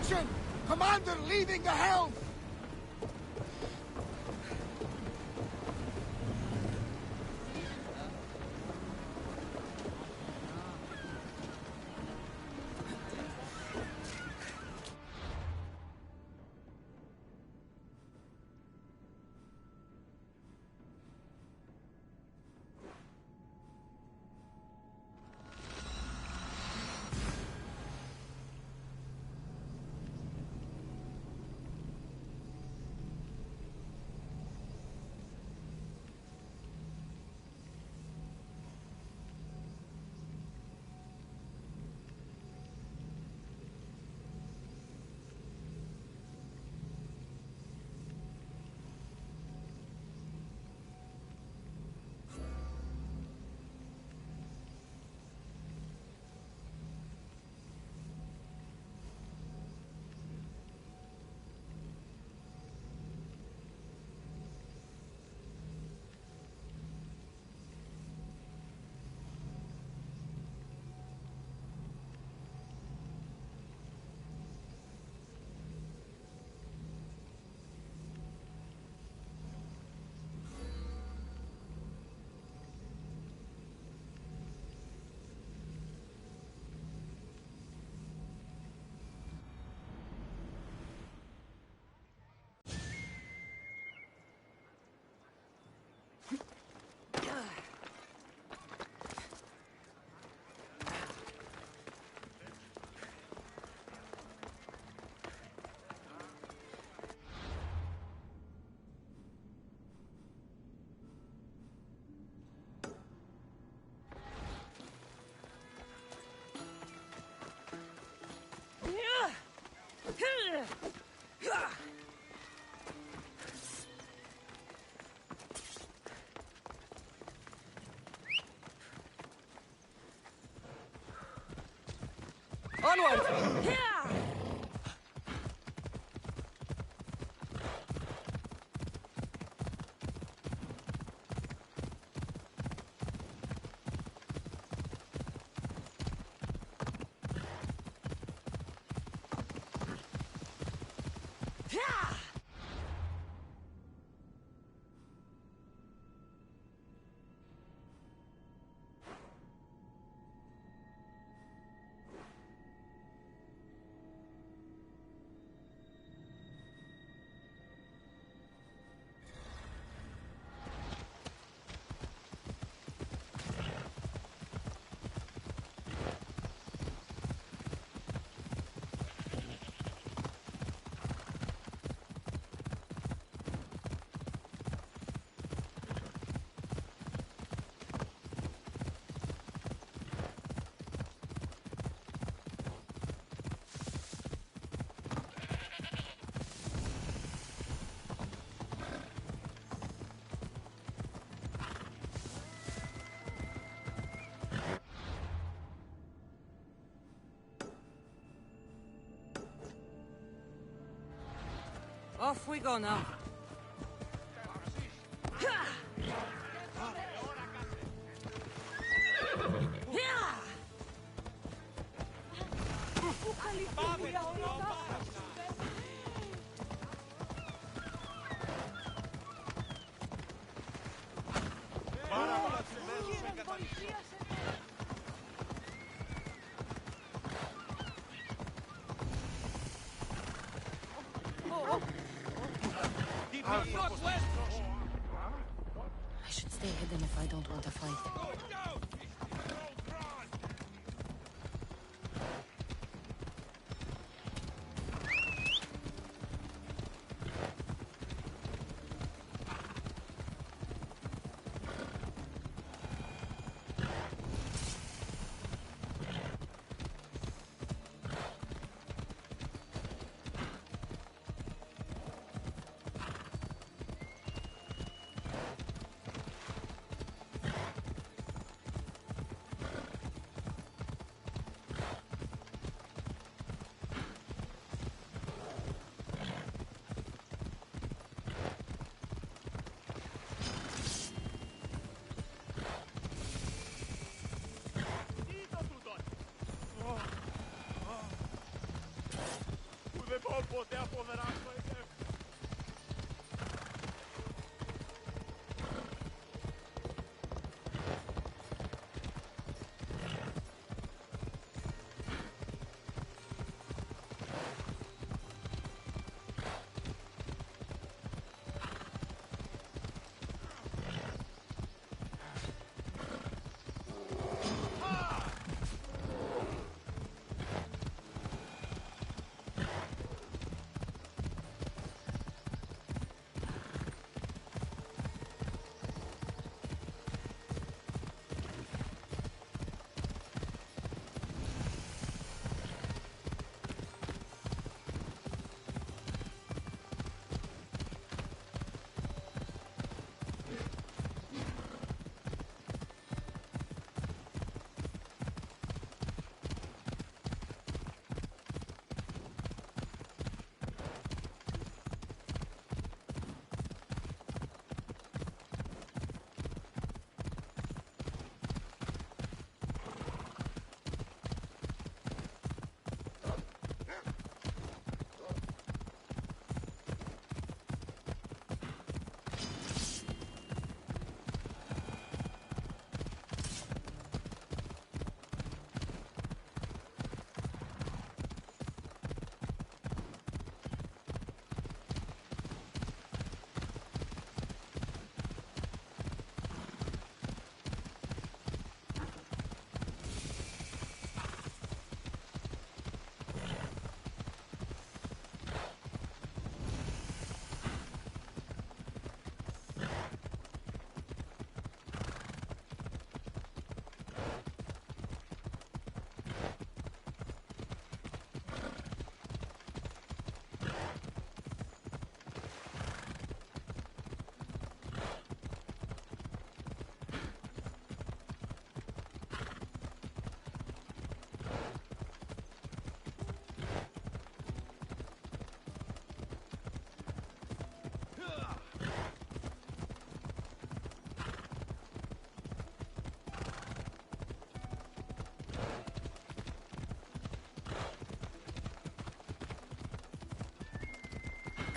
Attention! Commander leaving the helm! Onward! Here! Off we go now. I should stay hidden if I don't want to fight.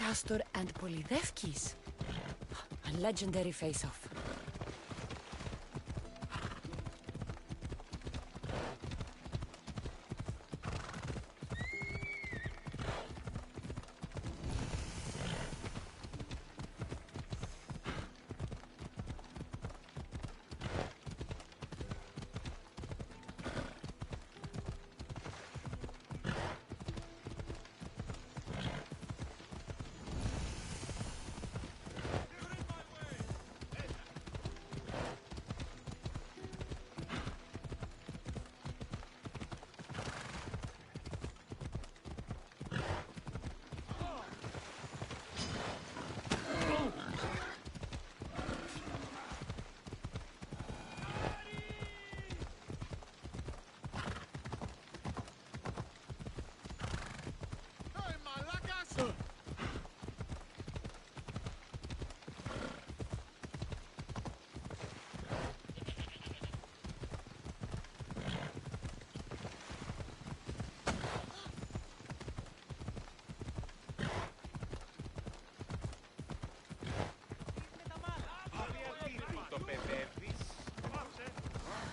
Castor and Polydevkis. A legendary face-off.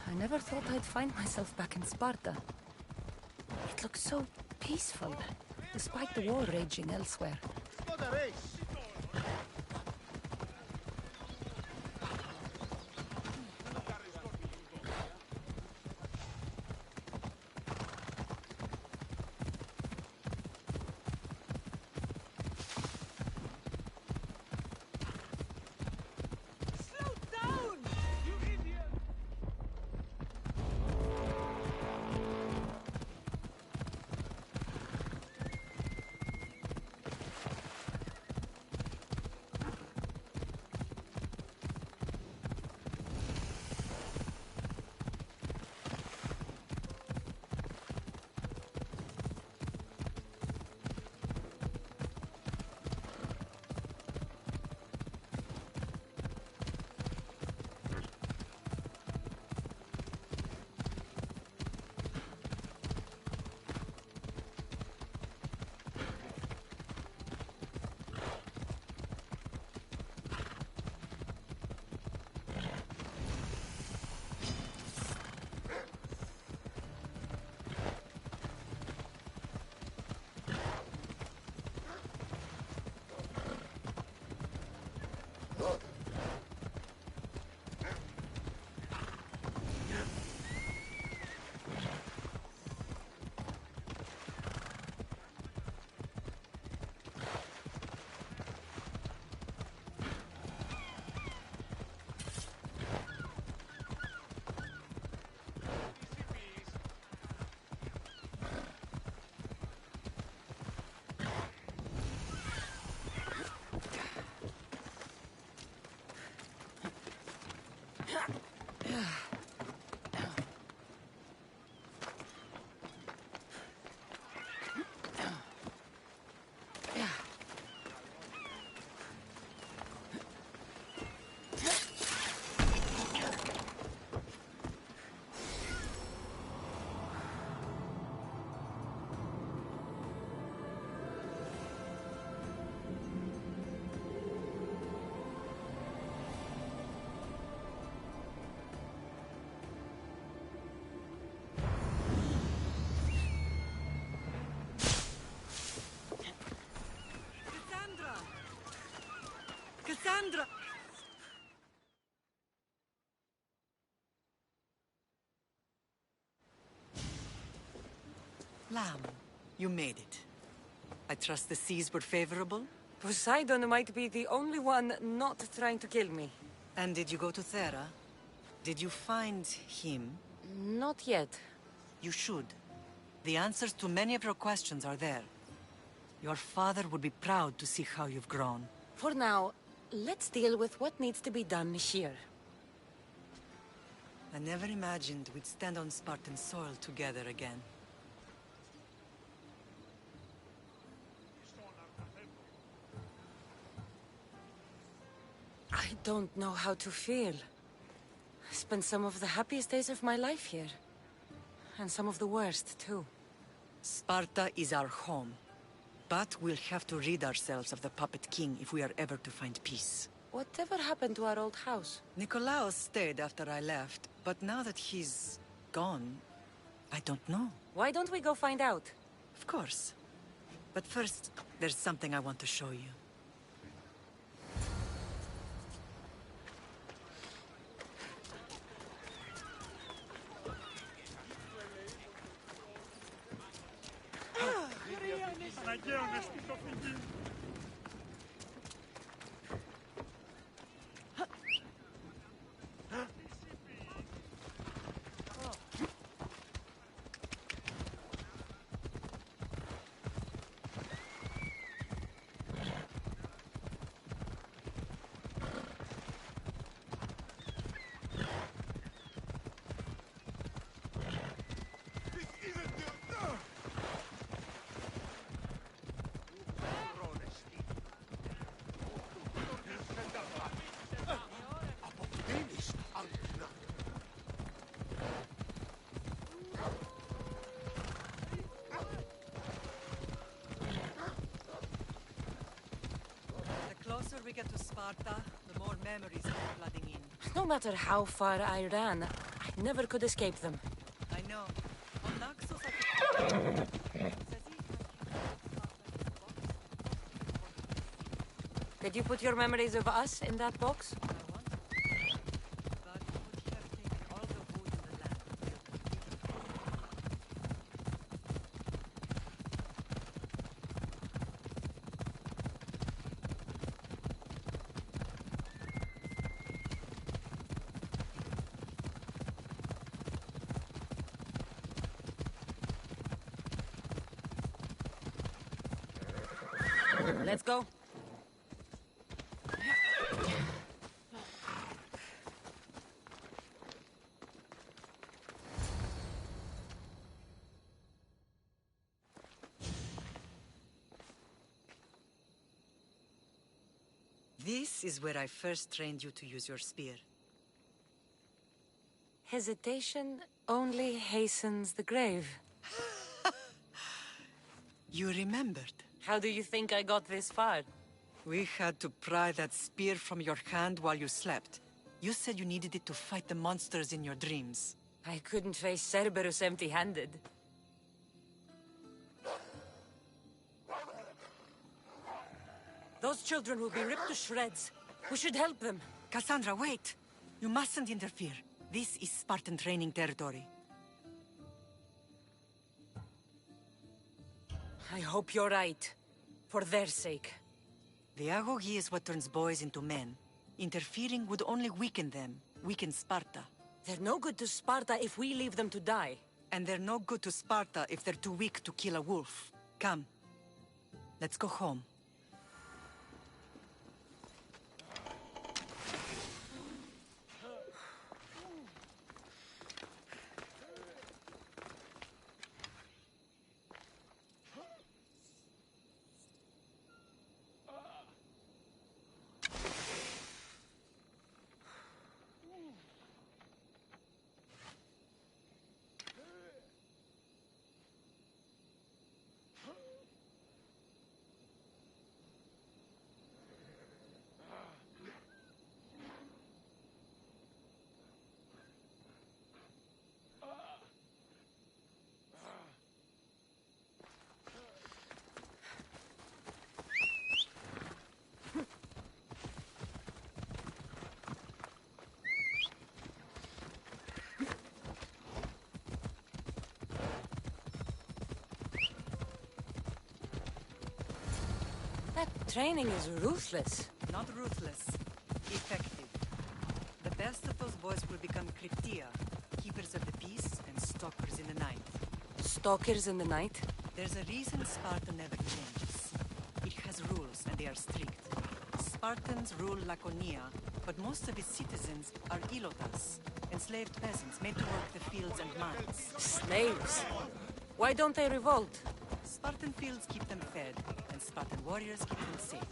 I never thought I'd find myself back in Sparta. It looks so peaceful, despite the war raging elsewhere. Not a race. Lamb, you made it. I trust the seas were favorable? Poseidon might be the only one not trying to kill me. And did you go to Thera? Did you find him? Not yet. You should. The answers to many of your questions are there. Your father would be proud to see how you've grown. For now, let's deal with what needs to be done here. I never imagined we'd stand on Spartan soil together again. I don't know how to feel. I spent some of the happiest days of my life here. And some of the worst, too. Sparta is our home. But we'll have to rid ourselves of the Puppet King if we are ever to find peace. Whatever happened to our old house? Nikolaos stayed after I left, but now that he's gone, I don't know. Why don't we go find out? Of course. But first, there's something I want to show you. The closer we get to Sparta, the more memories come flooding in. No matter how far I ran, I never could escape them. I know. On Naxos, I Did you put your memories of us in that box? Let's go. This is where I first trained you to use your spear. Hesitation only hastens the grave. You remembered. How do you think I got this far? We had to pry that spear from your hand while you slept. You said you needed it to fight the monsters in your dreams. I couldn't face Cerberus empty-handed. Those children will be ripped to shreds. We should help them. Cassandra, wait! You mustn't interfere. This is Spartan training territory. I hope you're right. For their sake. The agoge is what turns boys into men. Interfering would only weaken them, weaken Sparta. They're no good to Sparta if we leave them to die. And they're no good to Sparta if they're too weak to kill a wolf. Come. Let's go home. training is ruthless. Not ruthless. Effective. The best of those boys will become Cryptia, keepers of the peace and stalkers in the night. Stalkers in the night? There's a reason Sparta never changes. It has rules, and they are strict. Spartans rule Laconia, but most of its citizens are ilotas, enslaved peasants made to work the fields and mines. Slaves? Why don't they revolt? Spartan fields keep them fed, and Spartan warriors keep them safe.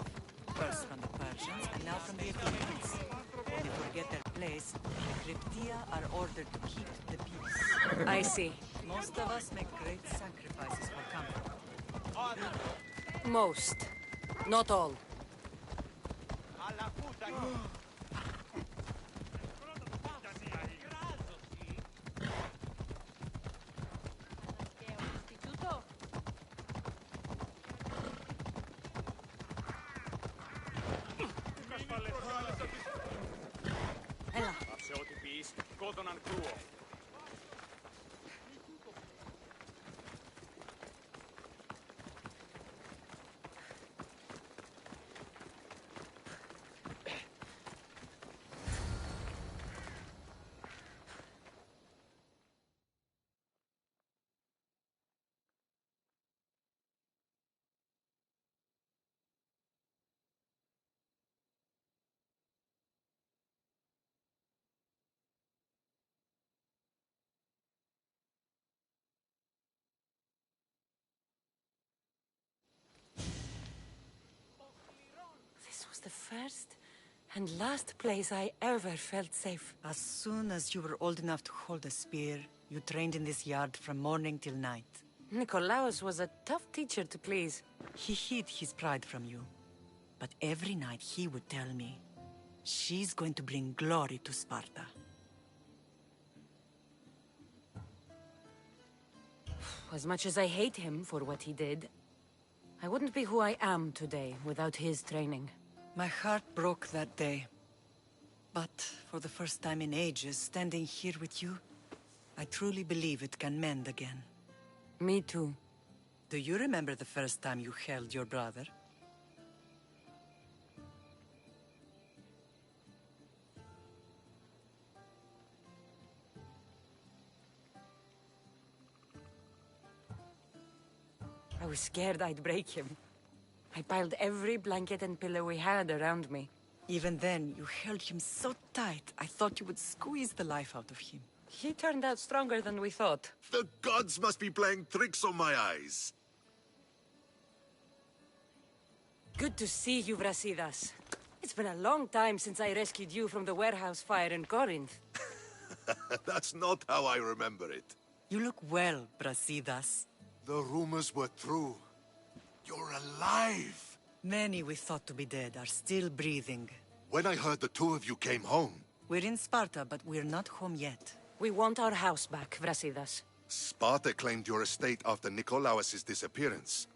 First from the Persians, and now from the Athenians. When they forget their place, the Cryptia are ordered to keep the peace. I see. Most of us make great sacrifices for comfort. Most. Not all. This was the first and last place I ever felt safe. As soon as you were old enough to hold a spear, you trained in this yard from morning till night. Nikolaos was a tough teacher to please. He hid his pride from you. But every night he would tell me, she's going to bring glory to Sparta. As much as I hate him for what he did, I wouldn't be who I am today without his training. My heart broke that day. But for the first time in ages, standing here with you, I truly believe it can mend again. Me too. Do you remember the first time you held your brother? I was scared I'd break him. I piled every blanket and pillow we had around me. Even then, you held him so tight, I thought you would squeeze the life out of him. He turned out stronger than we thought. The gods must be playing tricks on my eyes. Good to see you, Brasidas. It's been a long time since I rescued you from the warehouse fire in Corinth. That's not how I remember it. You look well, Brasidas. The rumors were true. You're alive! Many we thought to be dead are still breathing. When I heard the two of you came home... We're in Sparta, but we're not home yet. We want our house back, Brasidas. Sparta claimed your estate after Nikolaos' disappearance.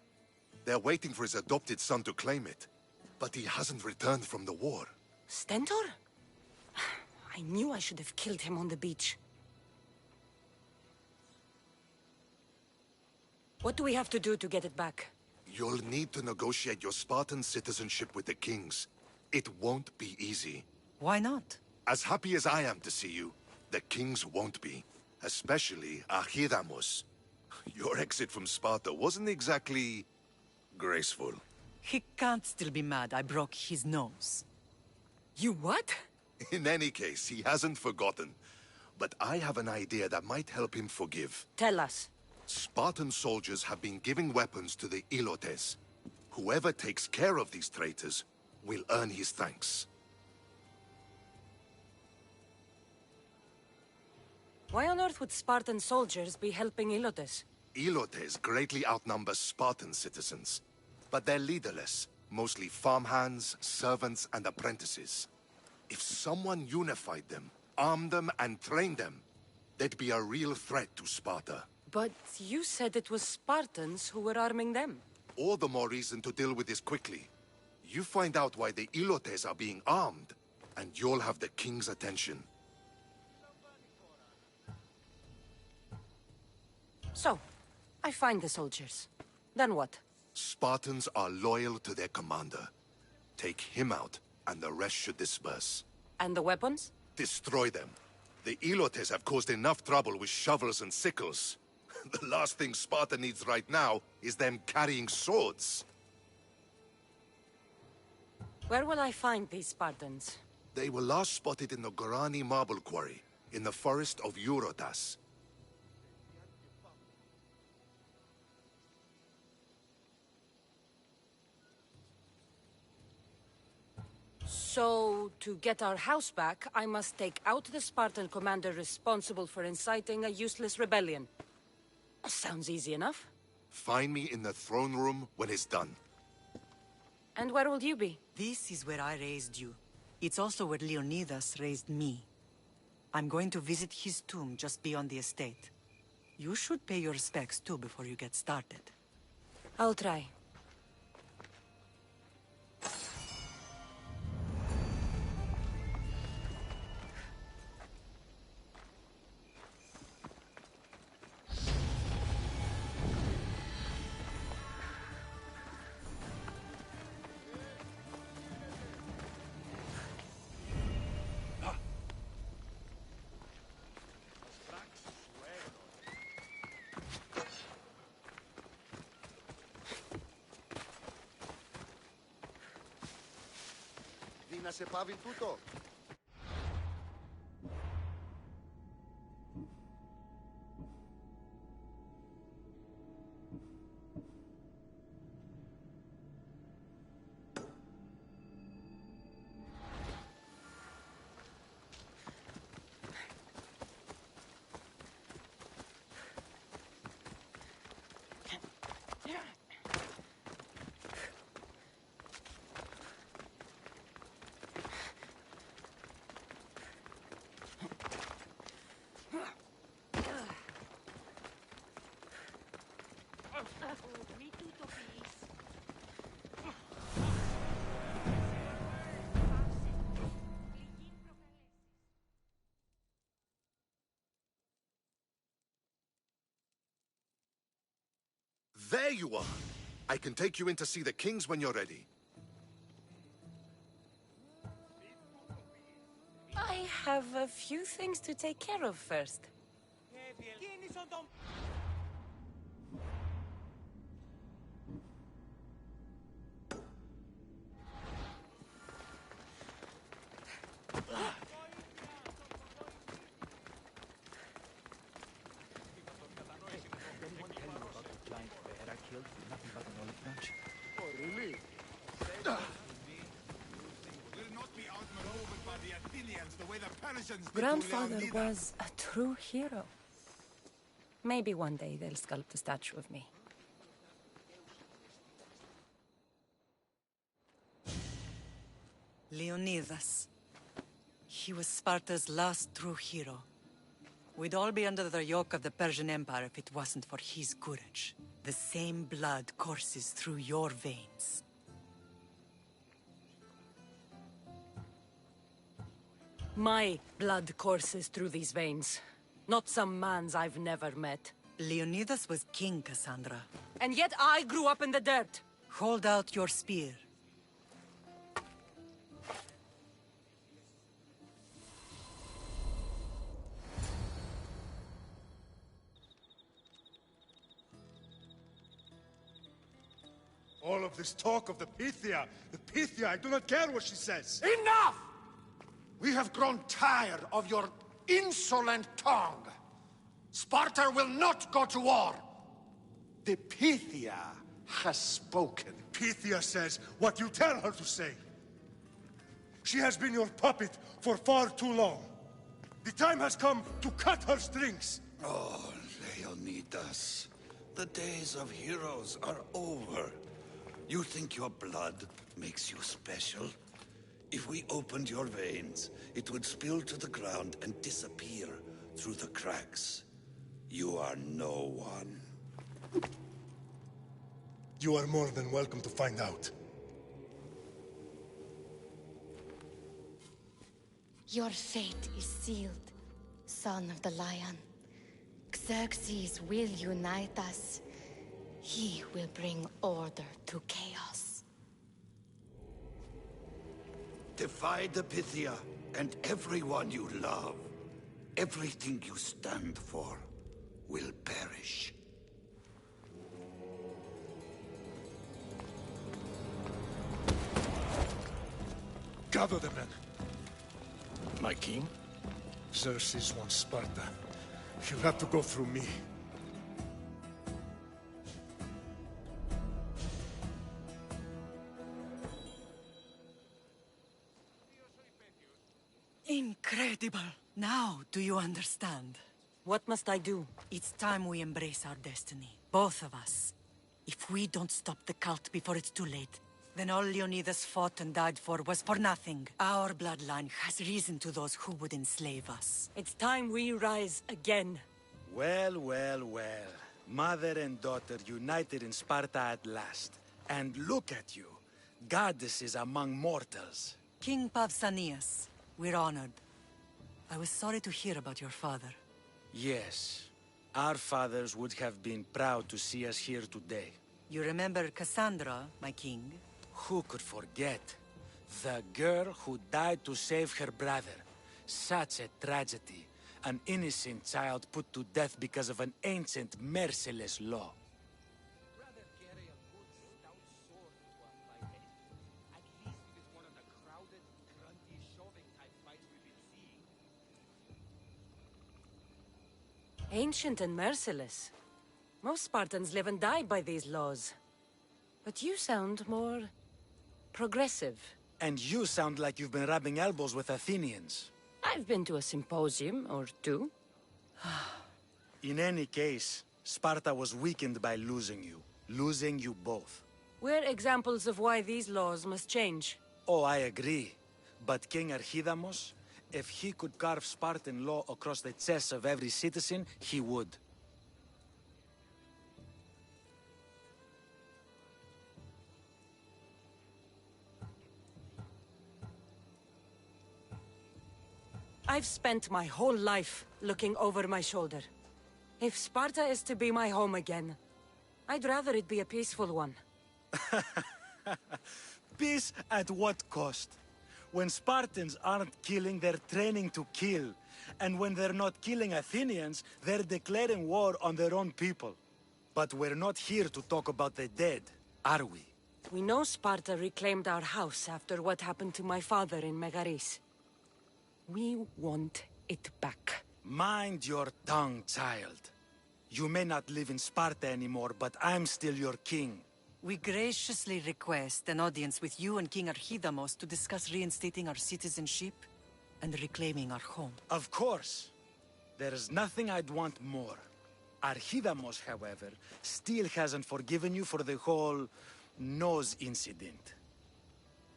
They're waiting for his adopted son to claim it. But he hasn't returned from the war. Stentor? I knew I should have killed him on the beach. What do we have to do to get it back? You'll need to negotiate your Spartan citizenship with the kings. It won't be easy. Why not? As happy as I am to see you, the kings won't be. Especially Archidamos. Your exit from Sparta wasn't exactly... graceful. He can't still be mad I broke his nose. You what? In any case, he hasn't forgotten. But I have an idea that might help him forgive. Tell us. Spartan soldiers have been giving weapons to the Ilotes. Whoever takes care of these traitors will earn his thanks. Why on earth would Spartan soldiers be helping Ilotes? Ilotes greatly outnumber Spartan citizens. But they're leaderless, mostly farmhands, servants, and apprentices. If someone unified them, armed them, and trained them, they'd be a real threat to Sparta. But you said it was Spartans who were arming them. All the more reason to deal with this quickly. You find out why the Ilotes are being armed, and you'll have the king's attention. So, I find the soldiers. Then what? Spartans are loyal to their commander. Take him out, and the rest should disperse. And the weapons? Destroy them. The Elotes have caused enough trouble with shovels and sickles. The last thing Sparta needs right now is them carrying swords. Where will I find these Spartans? They were last spotted in the Gorani marble quarry, in the forest of Eurotas. So, to get our house back, I must take out the Spartan commander responsible for inciting a useless rebellion. Sounds easy enough. Find me in the throne room when it's done. And where will you be? This is where I raised you. It's also where Leonidas raised me. I'm going to visit his tomb just beyond the estate. You should pay your respects too before you get started. I'll try. Να σε πάβει τούτο. There you are! I can take you in to see the kings when you're ready. I have a few things to take care of first. Grandfather was a true hero. Maybe one day they'll sculpt a statue of me. Leonidas. He was Sparta's last true hero. We'd all be under the yoke of the Persian Empire if it wasn't for his courage. The same blood courses through your veins. My blood courses through these veins. Not some man's I've never met. Leonidas was king, Cassandra. And yet I grew up in the dirt. Hold out your spear. All of this talk of the Pythia, I do not care what she says. Enough! We have grown tired of your insolent tongue. Sparta will not go to war. The Pythia has spoken. Pythia says what you tell her to say. She has been your puppet for far too long. The time has come to cut her strings. Oh, Leonidas. The days of heroes are over. You think your blood makes you special? If we opened your veins, it would spill to the ground and disappear through the cracks. You are no one. You are more than welcome to find out. Your fate is sealed, son of the Lion. Xerxes will unite us. He will bring order to chaos. defy the Pythia and everyone you love, everything you stand for will perish. Gather the men. My king? Xerxes wants Sparta. He'll have to go through me. Incredible! Now, do you understand? What must I do? It's time we embrace our destiny. Both of us. If we don't stop the cult before it's too late, then all Leonidas fought and died for was for nothing. Our bloodline has risen to those who would enslave us. It's time we rise again. Well, well, well. Mother and daughter united in Sparta at last. And look at you. Goddesses among mortals. King Pausanias, we're honored. I was sorry to hear about your father. Yes. Our fathers would have been proud to see us here today. You remember Cassandra, my king? Who could forget? The girl who died to save her brother. Such a tragedy. An innocent child put to death because of an ancient, merciless law. Ancient and merciless. Most Spartans live and die by these laws. But you sound more progressive. And you sound like you've been rubbing elbows with Athenians. I've been to a symposium or two. In any case, Sparta was weakened by losing you. Losing you both. We're examples of why these laws must change. Oh, I agree. But King Archidamos, if he could carve Spartan law across the chests of every citizen, he would. I've spent my whole life looking over my shoulder. If Sparta is to be my home again, I'd rather it be a peaceful one. Peace at what cost? When Spartans aren't killing, they're training to kill. And when they're not killing Athenians, they're declaring war on their own people. But we're not here to talk about the dead, are we? We know Sparta reclaimed our house after what happened to my father in Megaris. We want it back. Mind your tongue, child. You may not live in Sparta anymore, but I'm still your king. We graciously request an audience with you and King Archidamos to discuss reinstating our citizenship and reclaiming our home. Of course. There's nothing I'd want more. Archidamos, however, still hasn't forgiven you for the whole nose incident.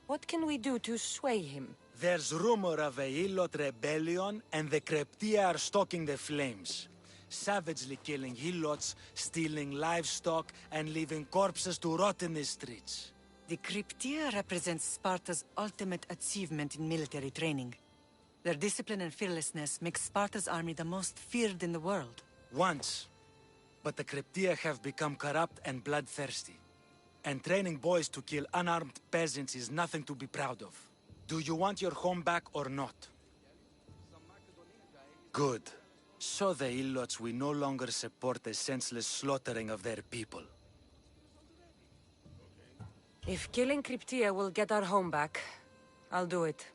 What can we do to sway him? There's rumor of a Helot rebellion, and the Kryptia are stoking the flames. Savagely killing Helots, stealing livestock, and leaving corpses to rot in the streets. The Kryptia represents Sparta's ultimate achievement in military training. Their discipline and fearlessness make Sparta's army the most feared in the world. Once. But the Kryptia have become corrupt and bloodthirsty. And training boys to kill unarmed peasants is nothing to be proud of. Do you want your home back or not? Good. So the Ilots will no longer support the senseless slaughtering of their people. If killing Kryptia will get our home back, I'll do it.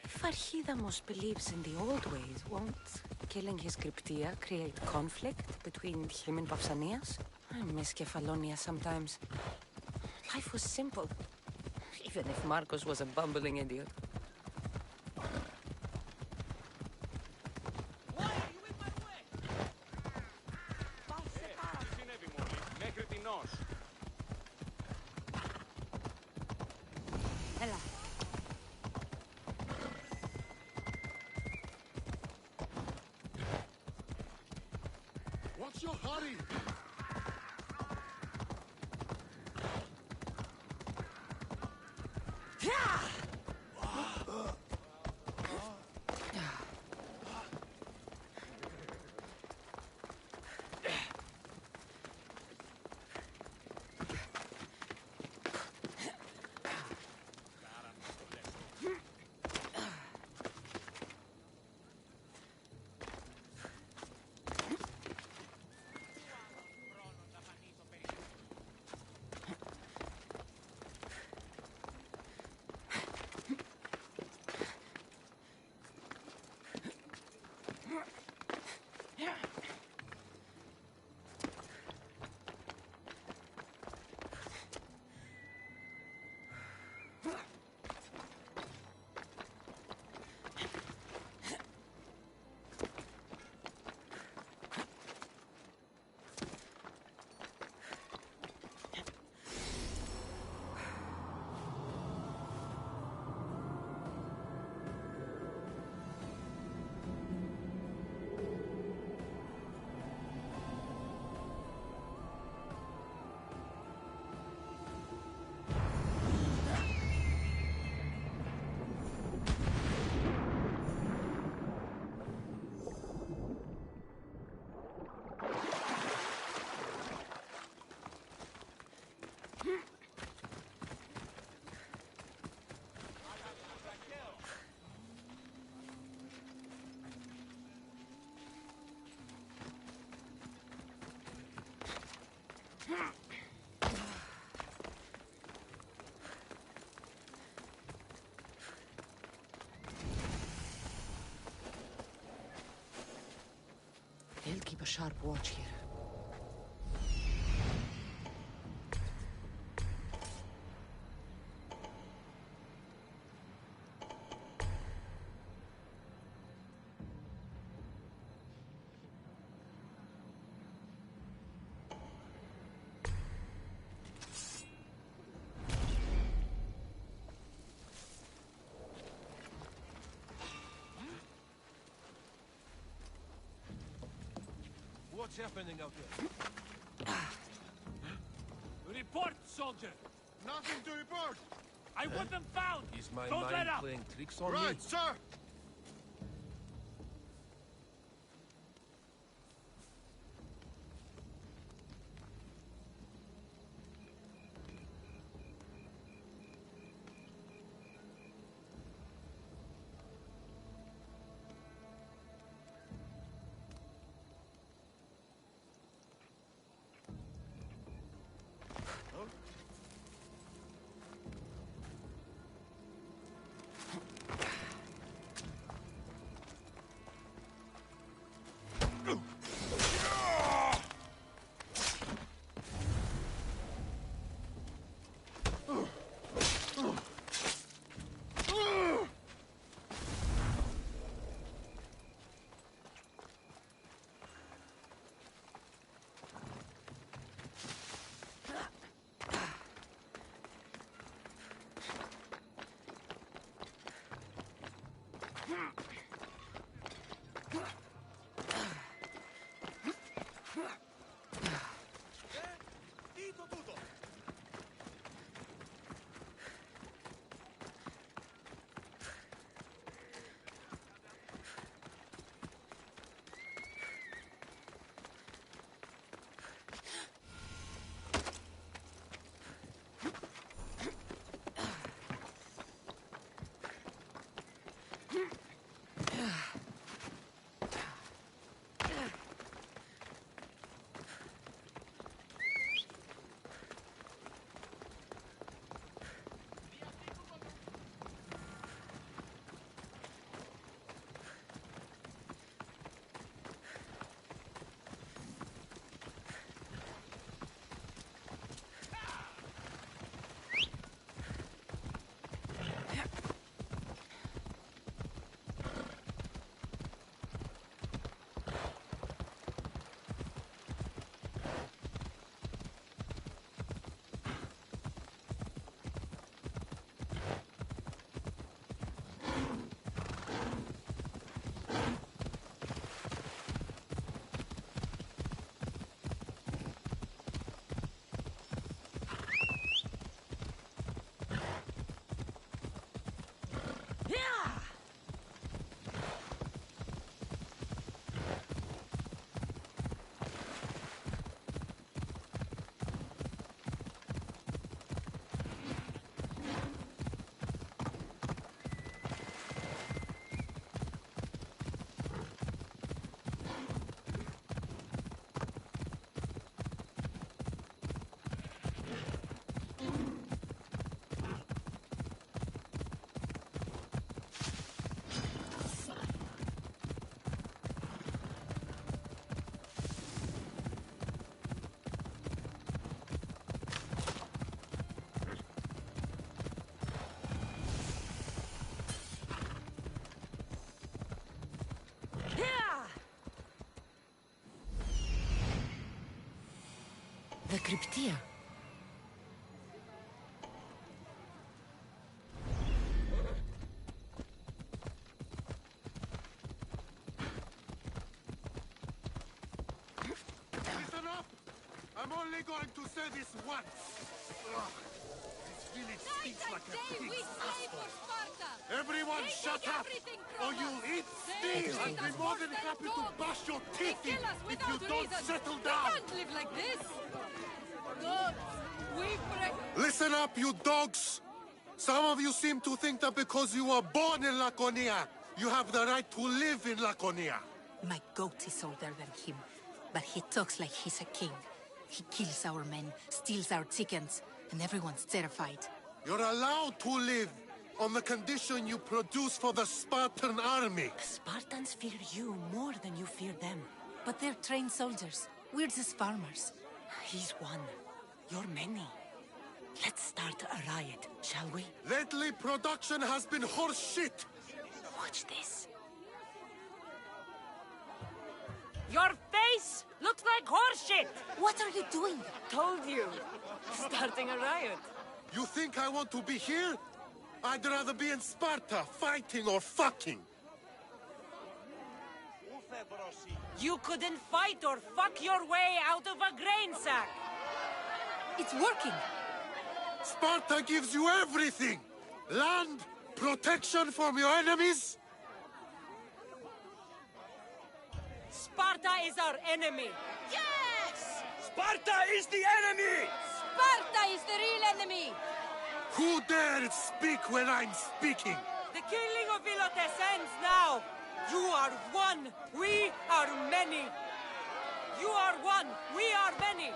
If Archidamos believes in the old ways, won't killing his Kryptia create conflict between him and Pausanias? I miss Kefalonia sometimes. Life was simple. Even if Marcos was a bumbling idiot. What's your hurry? They'll keep a sharp watch here. What's happening out there? Report, soldier! Nothing to report! I want them found! Is my Don't mind let up! playing tricks on me? Right, sir! The Cryptia. Listen up! I'm only going to say this once. Ugh. This village speaks like a pig's asshole. Everyone shut up! Or you'll eat steel! I'd be more than happy to bash your teeth in if you don't settle down! We can't live like this! Listen up, you dogs! Some of you seem to think that because you were born in Laconia, you have the right to live in Laconia. My goat is older than him, but he talks like he's a king. He kills our men, steals our chickens, and everyone's terrified. You're allowed to live on the condition you produce for the Spartan army. The Spartans fear you more than you fear them. But they're trained soldiers. We're just farmers. He's one. You're many. Let's start a riot, shall we? Lately, production has been horse shit. Watch this. Your face looks like horseshit! What are you doing? Told you. Starting a riot. You think I want to be here? I'd rather be in Sparta, fighting or fucking. You couldn't fight or fuck your way out of a grain sack! It's working! Sparta gives you everything! Land, protection from your enemies. Sparta is our enemy! Yes! Sparta is the enemy! Sparta is the real enemy! Who dared speak when I'm speaking? The killing of Ilotes ends now! You are one, we are many! You are one, we are many!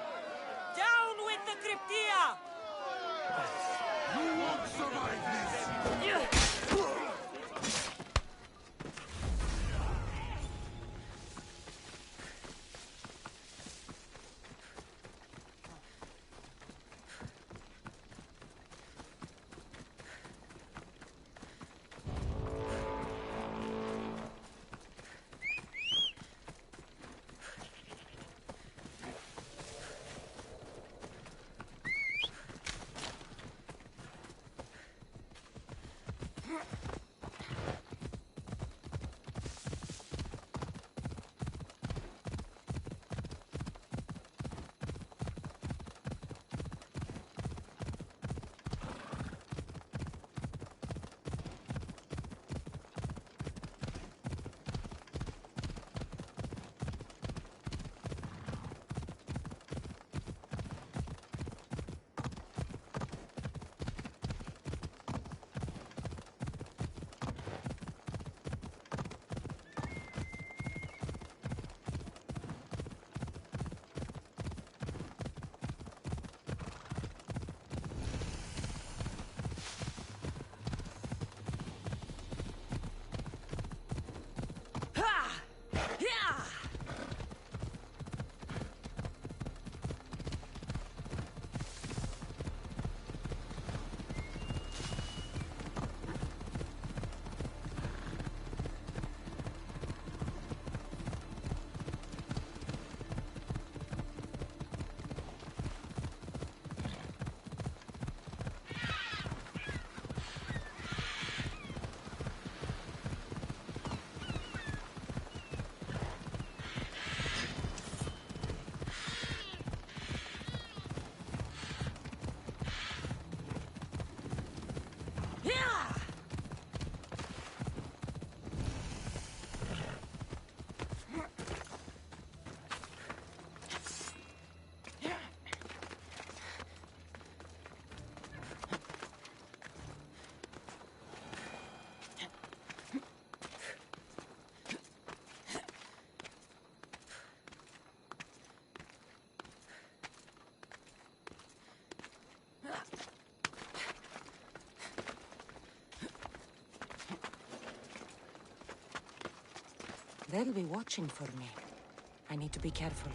Down with the Cryptia! You won't survive this! They'll be watching for me. I need to be careful.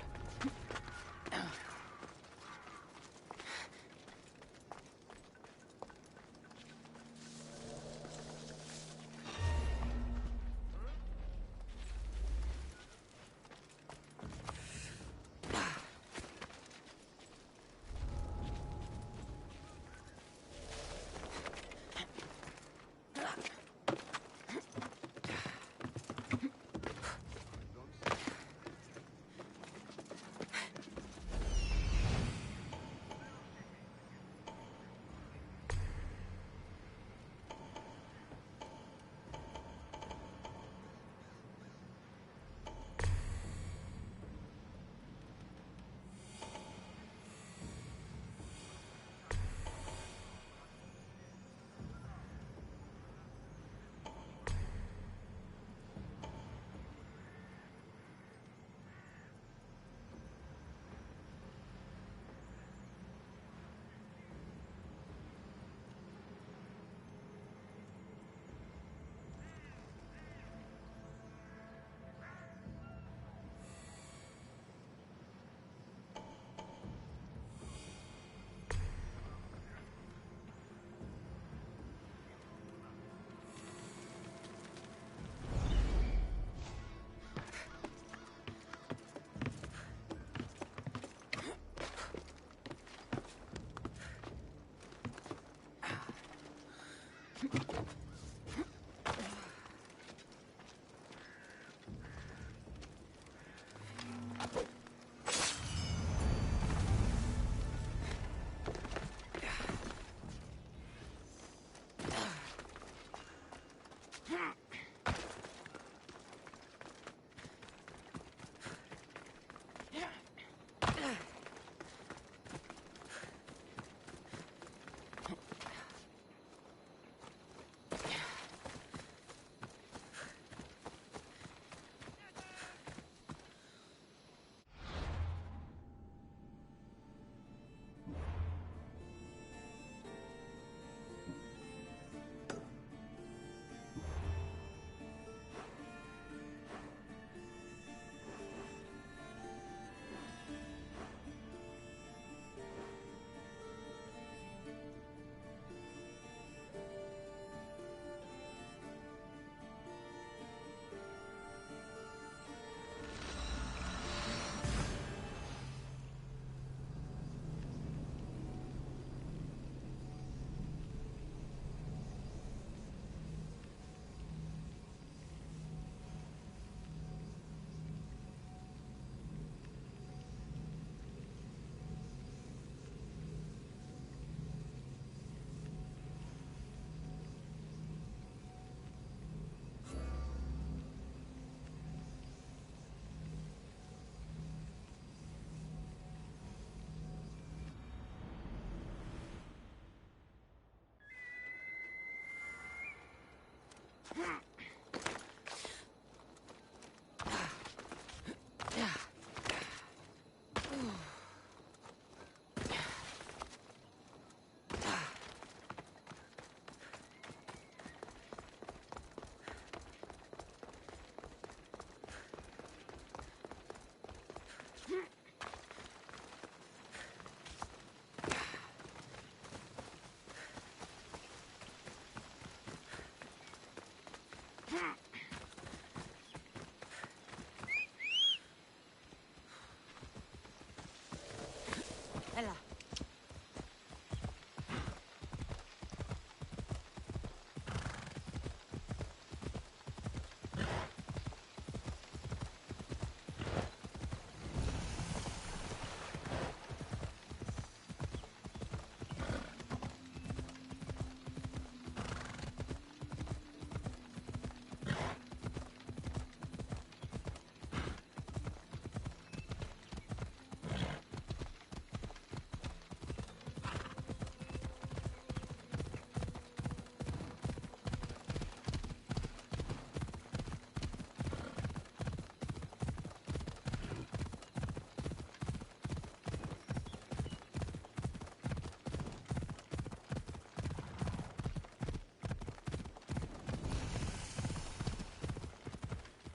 Ella.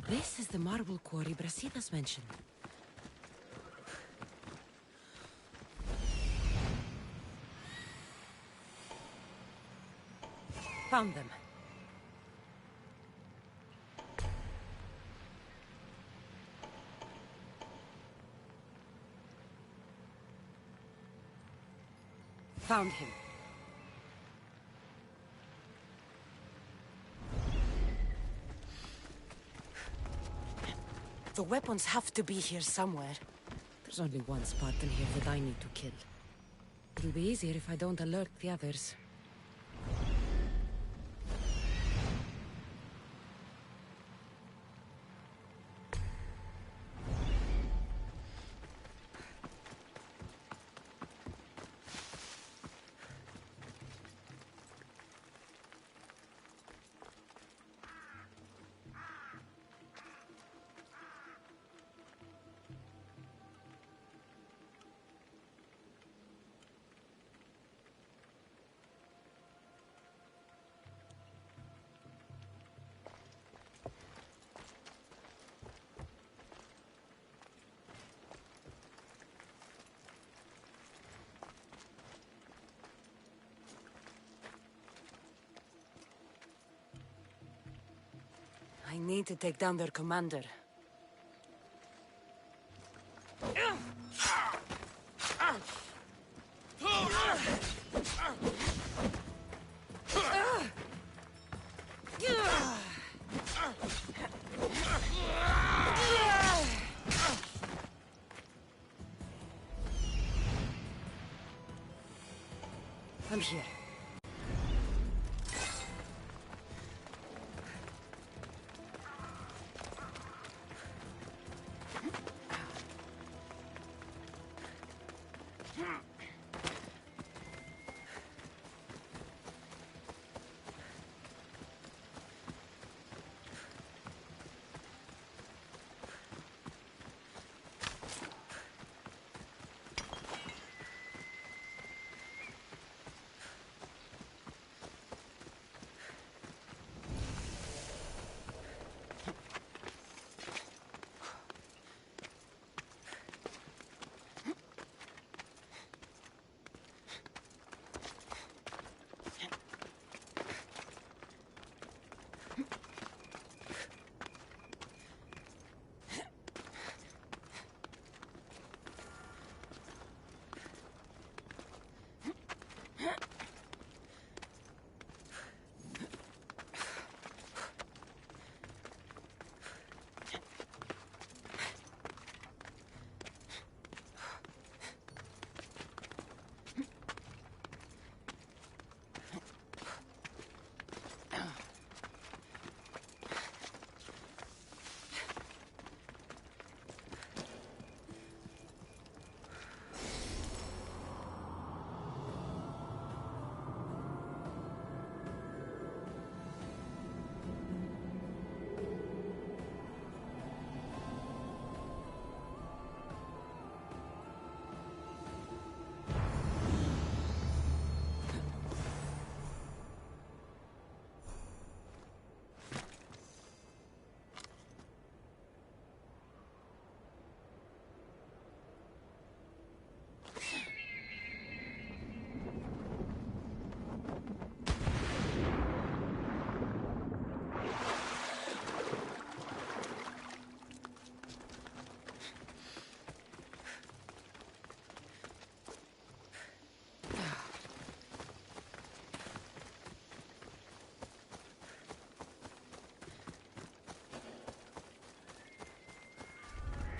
This is the marble quarry Brasidas mentioned. Found them. Found him. The weapons have to be here somewhere. There's only one Spartan here that I need to kill. It'll be easier if I don't alert the others. I need to take down their commander. I'm here.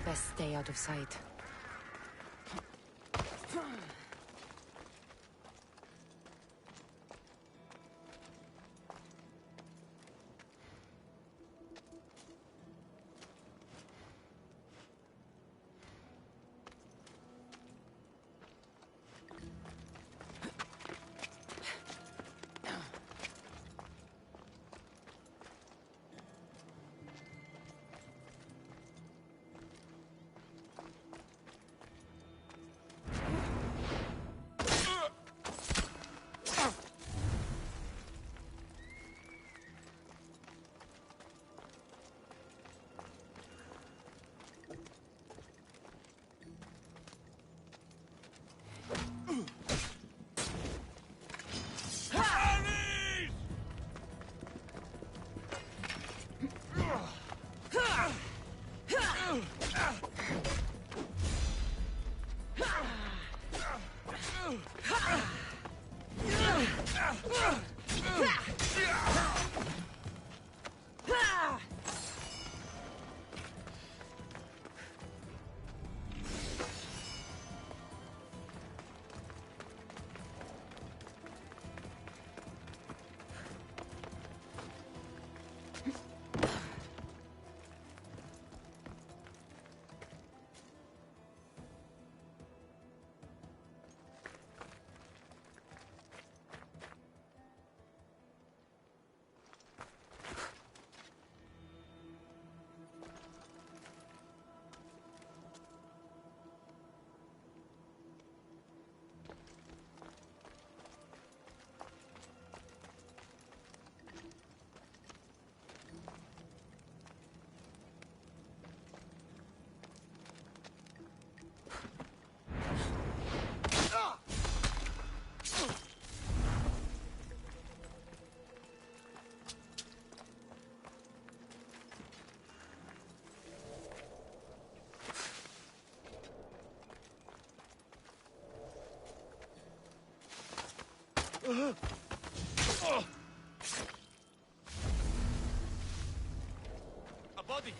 Best stay out of sight. A body!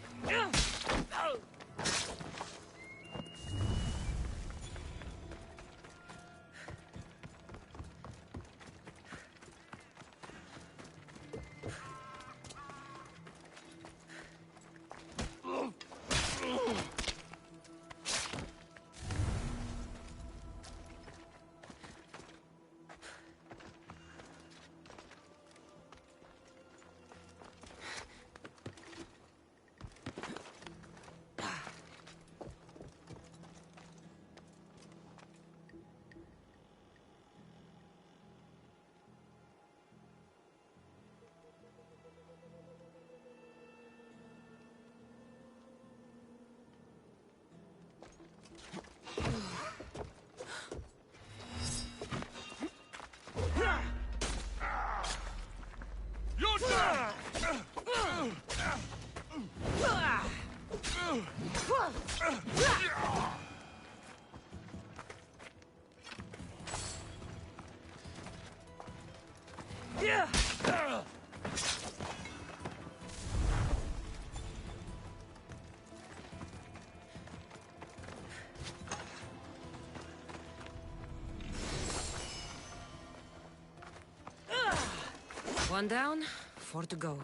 One down, 4 to go.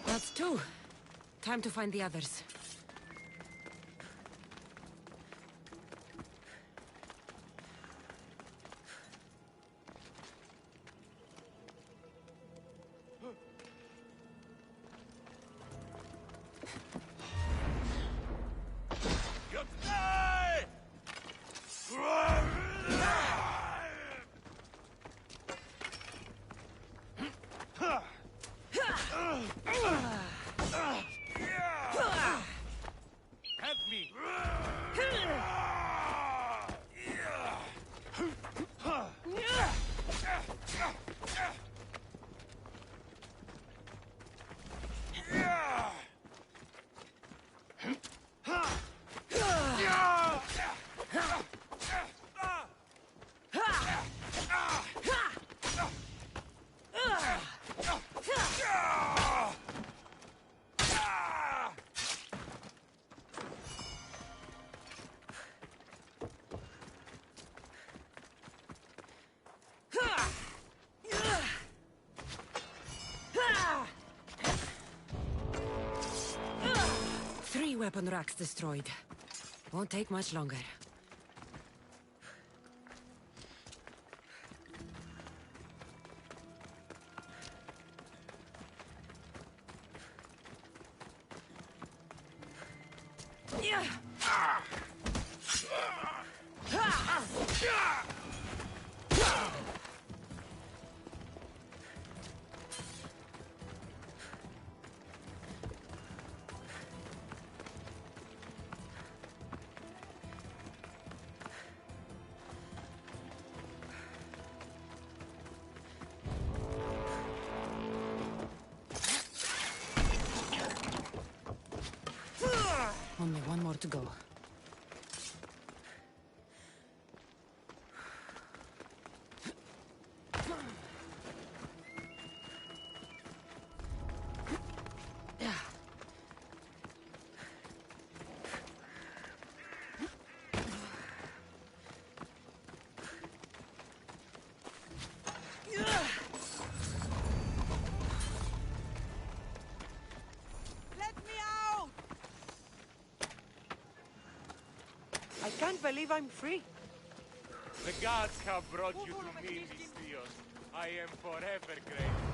That's 2. Time to find the others. Weapon racks destroyed. Won't take much longer. Only one more to go. I can't believe I'm free. The gods have brought you to me, Mistios. I am forever grateful.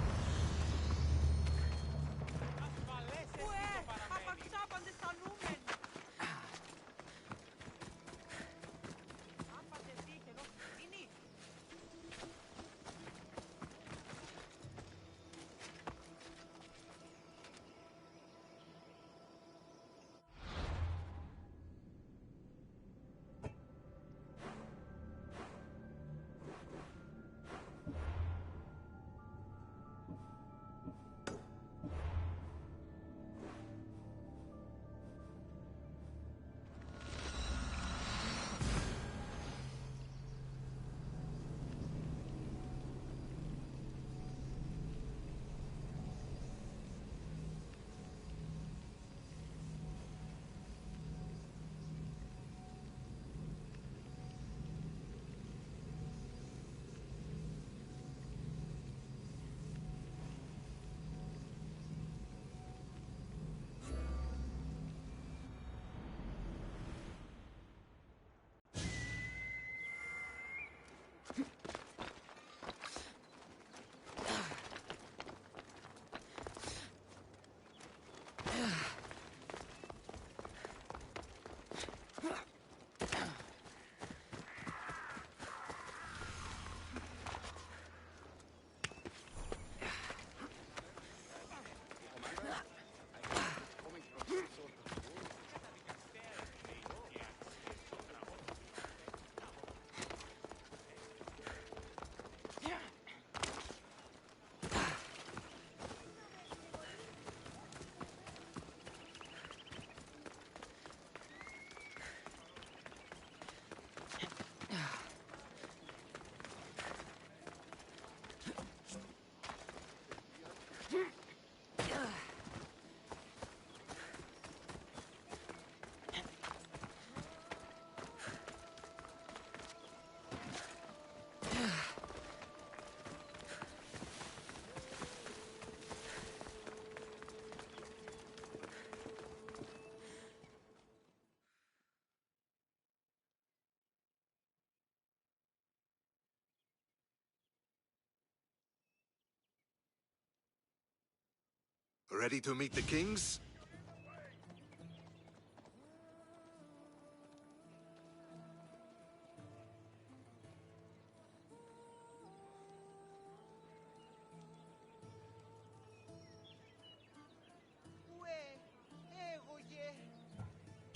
Ready to meet the kings?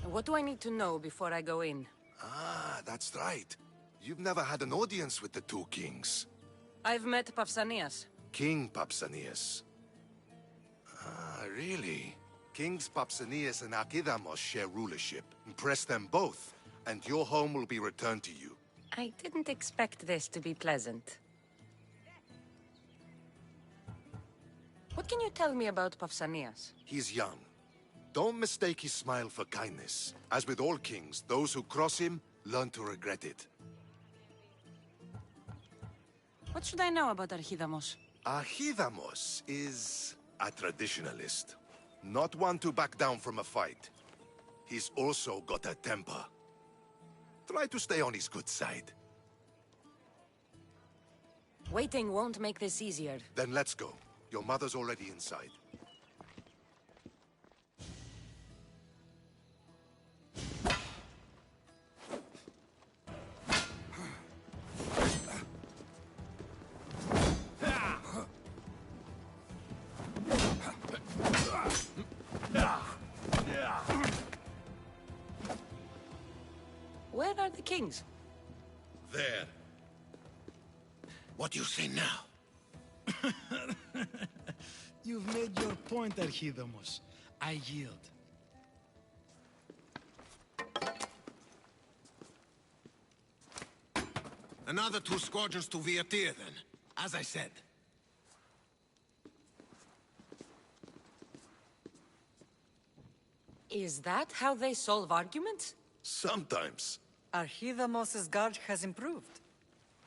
What do I need to know before I go in? Ah, that's right. You've never had an audience with the two kings. I've met Pausanias. King Pausanias. Ah, really? Kings Pausanias and Archidamos share rulership. Impress them both, and your home will be returned to you. I didn't expect this to be pleasant. What can you tell me about Pausanias? He's young. Don't mistake his smile for kindness. As with all kings, those who cross him learn to regret it. What should I know about Archidamos? Archidamos is a traditionalist. Not one to back down from a fight. He's also got a temper. Try to stay on his good side. Waiting won't make this easier. Then let's go. Your mother's already inside. Where are the kings? There. What do you say now? You've made your point, Archidamos. I yield. Another 2 squadrons to Viatir, then. As I said. Is that how they solve arguments? Sometimes. Archidamos' guard has improved.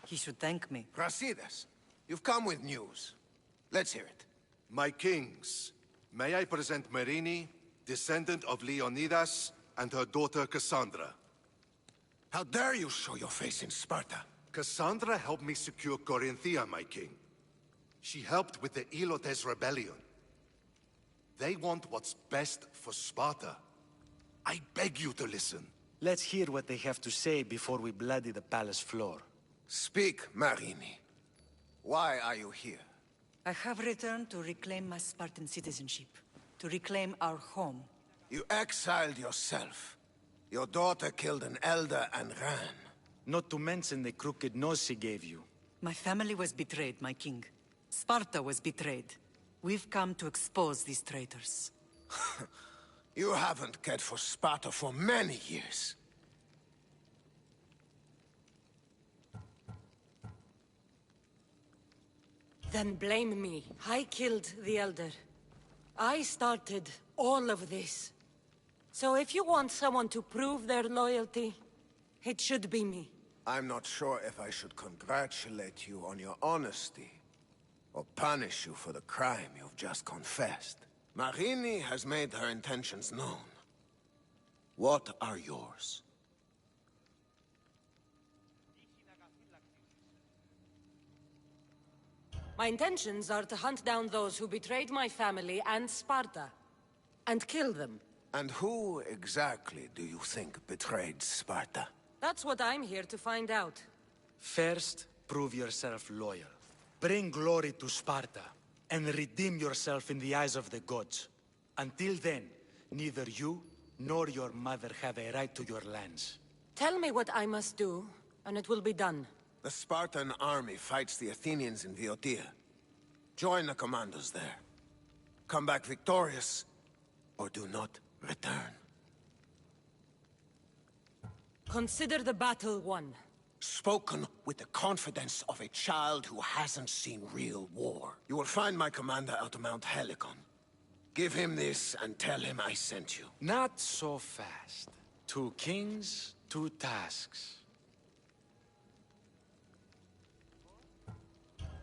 He should thank me. Brasidas, you've come with news. Let's hear it. My kings, may I present Merini, descendant of Leonidas, and her daughter Cassandra. How dare you show your face in Sparta? Cassandra helped me secure Corinthia, my king. She helped with the Ilotes rebellion. They want what's best for Sparta. I beg you to listen. Let's hear what they have to say before we bloody the palace floor. Speak, Marini. Why are you here? I have returned to reclaim my Spartan citizenship. To reclaim our home. You exiled yourself. Your daughter killed an elder and ran. Not to mention the crooked nose she gave you. My family was betrayed, my king. Sparta was betrayed. We've come to expose these traitors. You haven't cared for Sparta for many years. Then blame me. I killed the Elder. I started all of this. So if you want someone to prove their loyalty, it should be me. I'm not sure if I should congratulate you on your honesty, or punish you for the crime you've just confessed. Marini has made her intentions known. What are yours? My intentions are to hunt down those who betrayed my family and Sparta, and kill them. And who exactly do you think betrayed Sparta? That's what I'm here to find out. First, prove yourself loyal. Bring glory to Sparta, and redeem yourself in the eyes of the gods. Until then, neither you nor your mother have a right to your lands. Tell me what I must do, and it will be done. The Spartan army fights the Athenians in Viotia. Join the commandos there. Come back victorious, or do not return. Consider the battle won. Spoken with the confidence of a child who hasn't seen real war. You will find my commander out of Mount Helicon. Give him this and tell him I sent you. Not so fast. 2 kings, 2 tasks.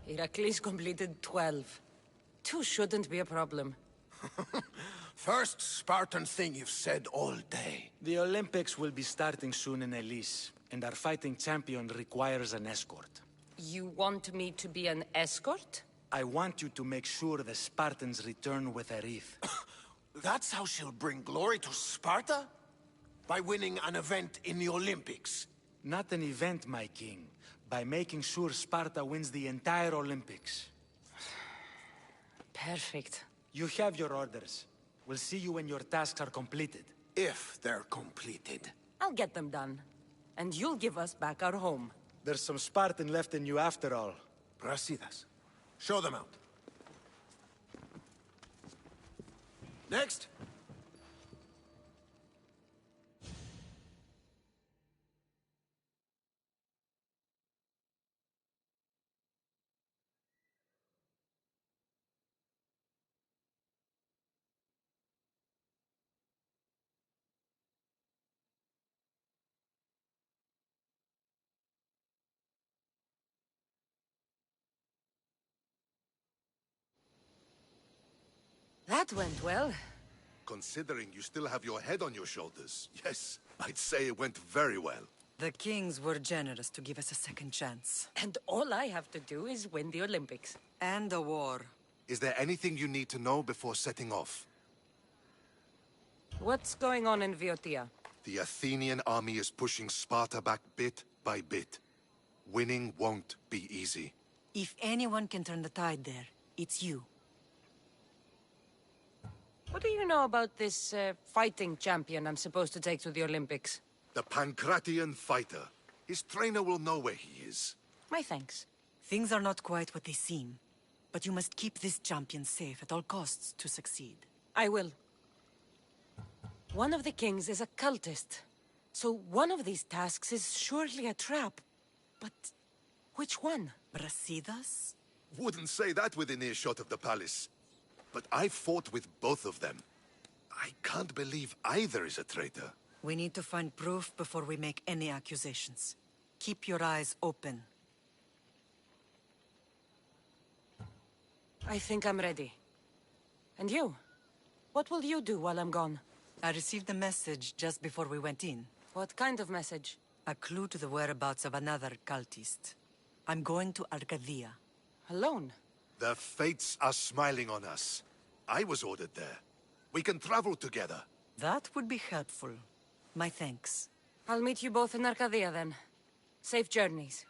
Heracles completed 12. 2 shouldn't be a problem. First Spartan thing you've said all day. The Olympics will be starting soon in Elise, and our fighting champion requires an escort. You want me to be an escort? I want you to make sure the Spartans return with a wreath. That's how she'll bring glory to Sparta? By winning an event in the Olympics? Not an event, my king. By making sure Sparta wins the entire Olympics. Perfect. You have your orders. We'll see you when your tasks are completed. If they're completed. I'll get them done. And you'll give us back our home. There's some Spartan left in you after all. Brasidas. Show them out. Next. That went well. Considering you still have your head on your shoulders, yes, I'd say it went very well. The kings were generous to give us a second chance. And all I have to do is win the Olympics. And a war. Is there anything you need to know before setting off? What's going on in Viotia? The Athenian army is pushing Sparta back bit by bit. Winning won't be easy. If anyone can turn the tide there, it's you. What do you know about this fighting champion I'm supposed to take to the Olympics? The Pancratian fighter. His trainer will know where he is. My thanks. Things are not quite what they seem. But you must keep this champion safe at all costs to succeed. I will. One of the kings is a cultist. So one of these tasks is surely a trap. But which one? Brasidas? Wouldn't say that within earshot of the palace. But I fought with both of them. I can't believe either is a traitor. We need to find proof before we make any accusations. Keep your eyes open. I think I'm ready. And you? What will you do while I'm gone? I received a message just before we went in. What kind of message? A clue to the whereabouts of another cultist. I'm going to Arcadia. Alone? The fates are smiling on us. I was ordered there. We can travel together. That would be helpful. My thanks. I'll meet you both in Arcadia then. Safe journeys.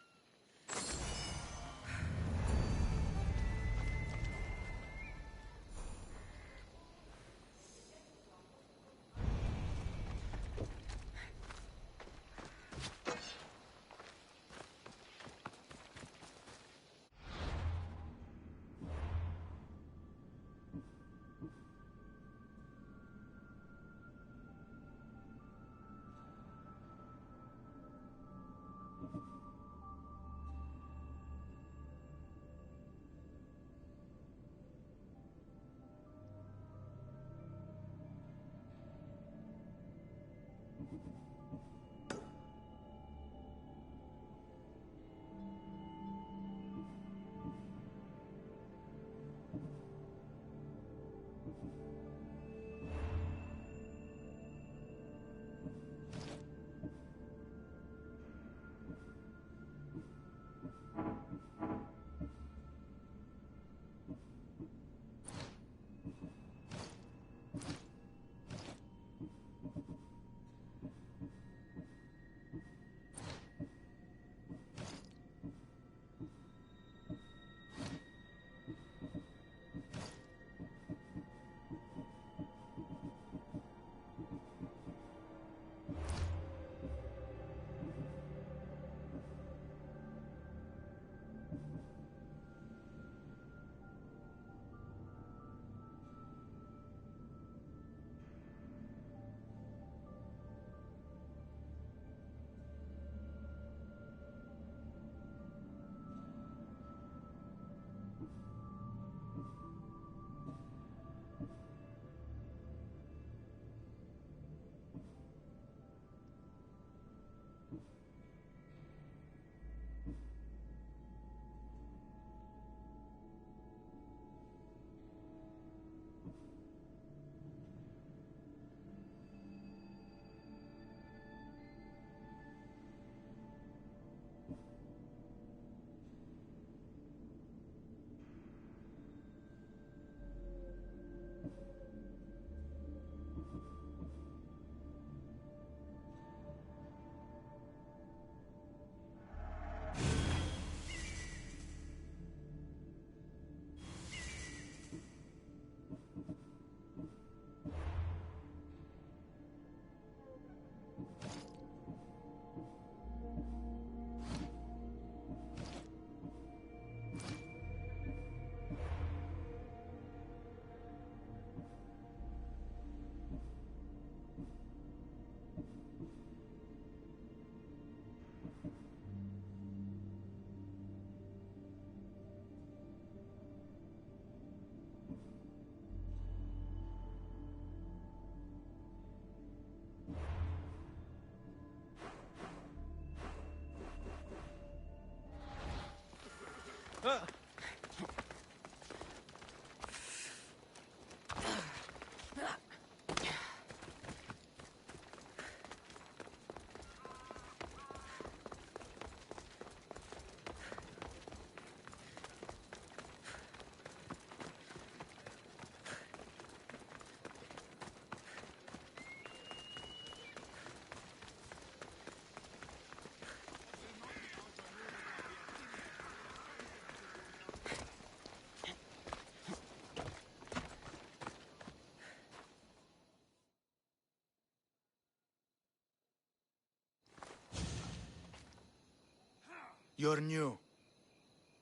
You're new.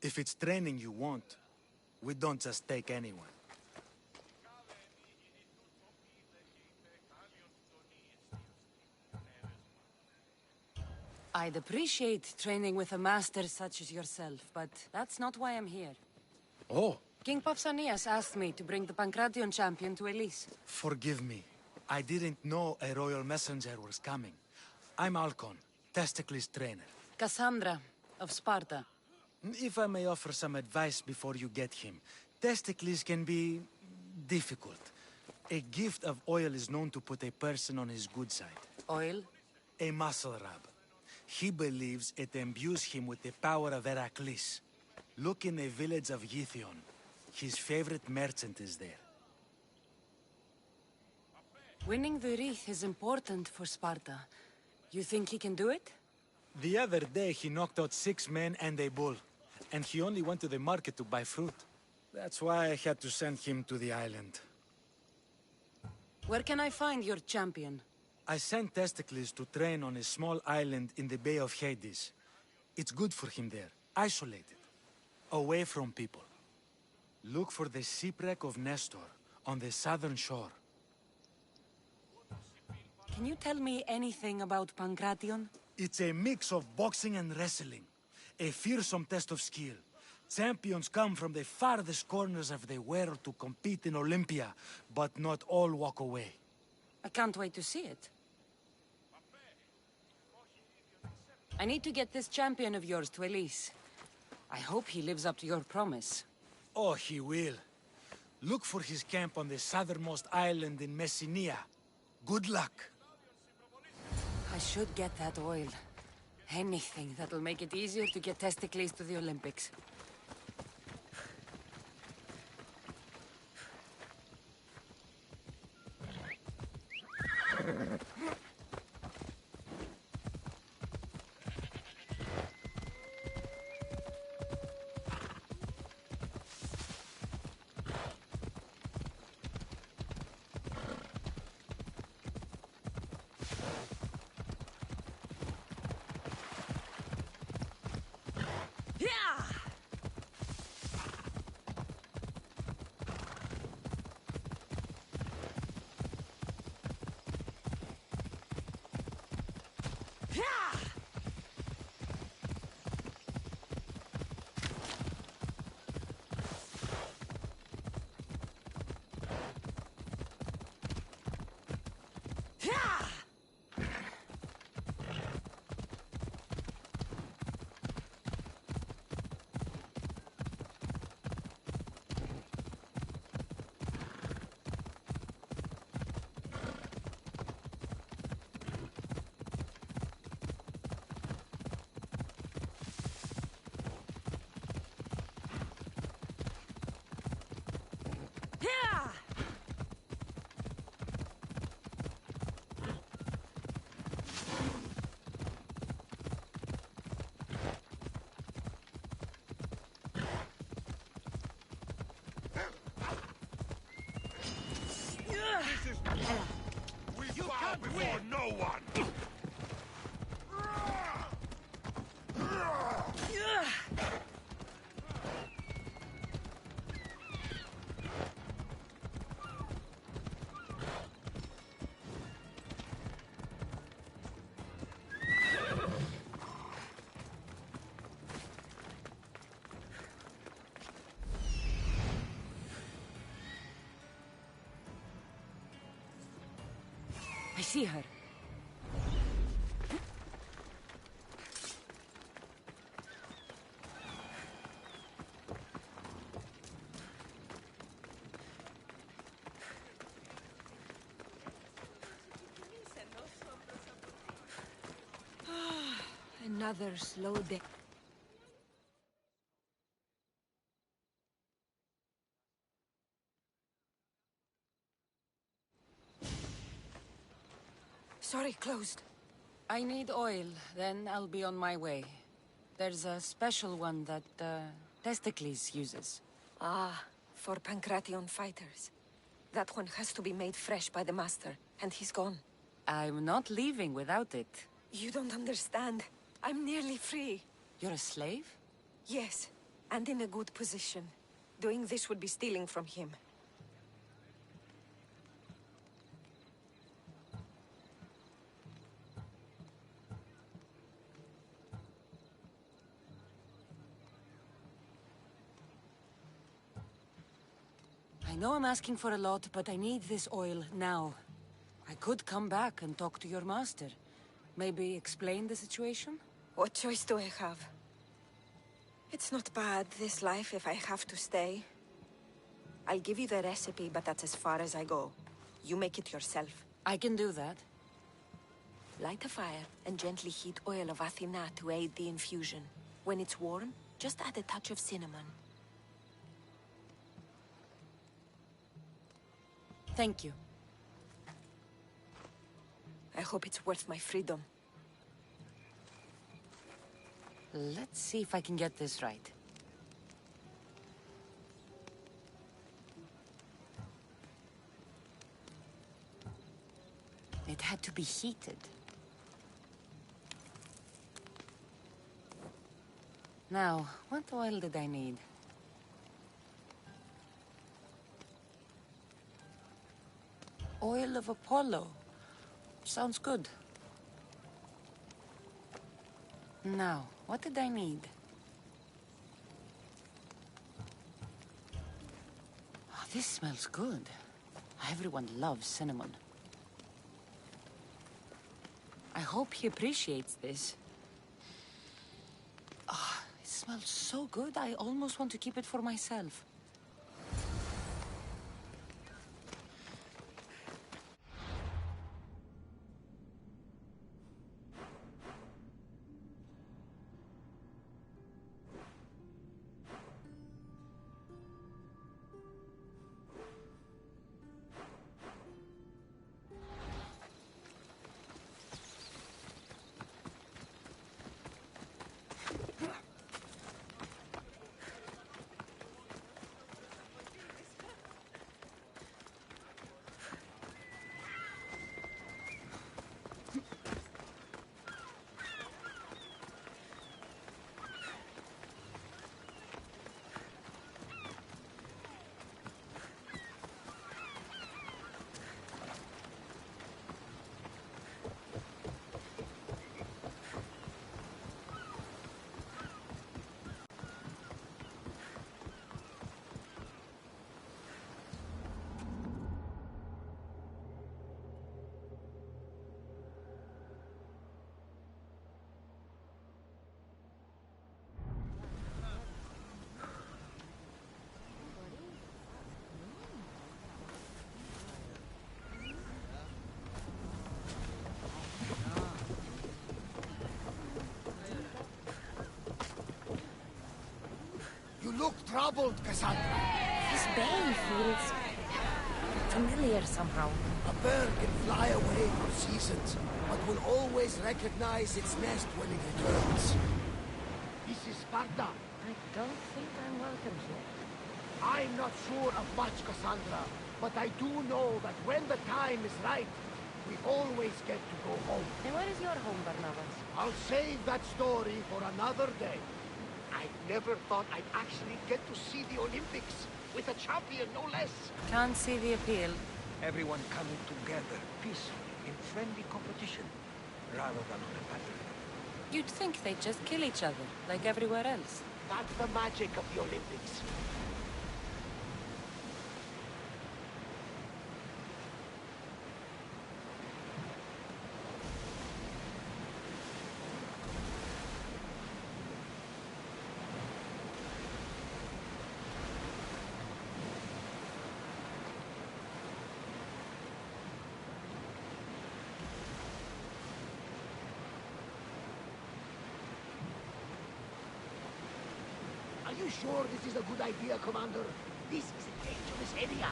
If it's training you want, we don't just take anyone. I'd appreciate training with a master such as yourself, but that's not why I'm here. Oh. King Pausanias asked me to bring the Pancration champion to Elise. Forgive me. I didn't know a royal messenger was coming. I'm Alcon, Teatikles' trainer. Cassandra, of Sparta. If I may offer some advice before you get him, Teatikles can be difficult. A gift of oil is known to put a person on his good side. Oil? A muscle rub. He believes it imbues him with the power of Heracles. Look in the village of Yithion. His favorite merchant is there. Winning the wreath is important for Sparta. You think he can do it? The other day he knocked out 6 men and a bull. And he only went to the market to buy fruit. That's why I had to send him to the island. Where can I find your champion? I sent Teatikles to train on a small island in the Bay of Hades. It's good for him there, isolated, away from people. Look for the shipwreck of Nestor on the southern shore. Can you tell me anything about Pancration? It's a mix of boxing and wrestling. A fearsome test of skill. Champions come from the farthest corners of the world to compete in Olympia, but not all walk away. I can't wait to see it. I need to get this champion of yours to Elise. I hope he lives up to your promise. Oh, he will. Look for his camp on the southernmost island in Messenia. Good luck. I should get that oil. Anything that'll make it easier to get Teatikles to the Olympics. We bow before no one! I see her. Another slow day. Sorry, closed. I need oil, then I'll be on my way. There's a special one that, Teatikles uses. Ah, for Pancration fighters. That one has to be made fresh by the master, and he's gone. I'm not leaving without it. You don't understand. I'm nearly free. You're a slave? Yes, and in a good position. Doing this would be stealing from him. I know I'm asking for a lot, but I need this oil now. I could come back and talk to your master. Maybe explain the situation? What choice do I have? It's not bad, this life, if I have to stay. I'll give you the recipe, but that's as far as I go. You make it yourself. I can do that. Light a fire and gently heat oil of Athena to aid the infusion. When it's warm, just add a touch of cinnamon. Thank you. I hope it's worth my freedom. Let's see if I can get this right. It had to be heated. Now, what oil did I need? Oil of Apollo. Sounds good. Now, what did I need? Oh, this smells good. Everyone loves cinnamon. I hope he appreciates this. Ah, it smells so good, I almost want to keep it for myself. You look troubled, Cassandra. His bane feels familiar somehow. A bird can fly away for seasons, but will always recognize its nest when it returns. This is Sparta. I don't think I'm welcome here. I'm not sure of much, Cassandra, but I do know that when the time is right, we always get to go home. And where is your home, Barnabas? I'll save that story for another day. I never thought I'd actually get to see the Olympics, with a champion, no less. Can't see the appeal. Everyone coming together peacefully in friendly competition, rather than on a battle. You'd think they'd just kill each other, like everywhere else. That's the magic of the Olympics. Are you sure this is a good idea, Commander? This is a dangerous area.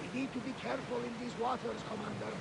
We need to be careful in these waters, Commander.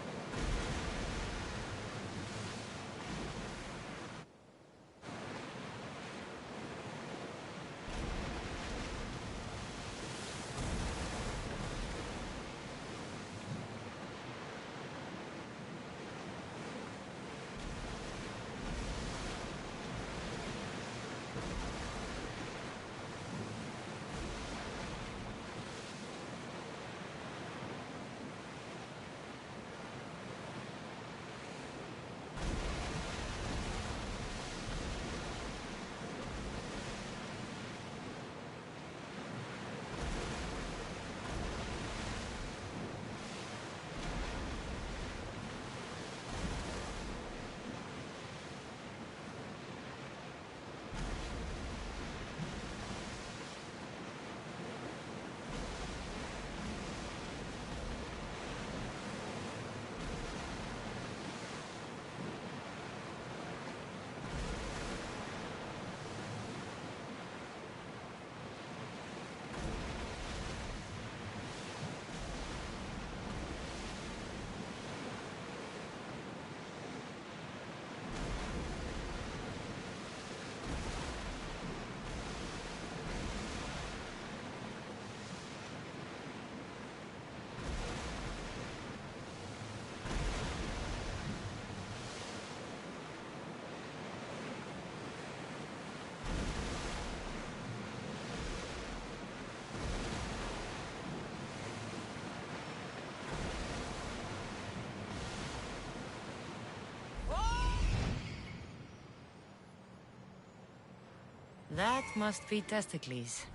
That must be Teatikles.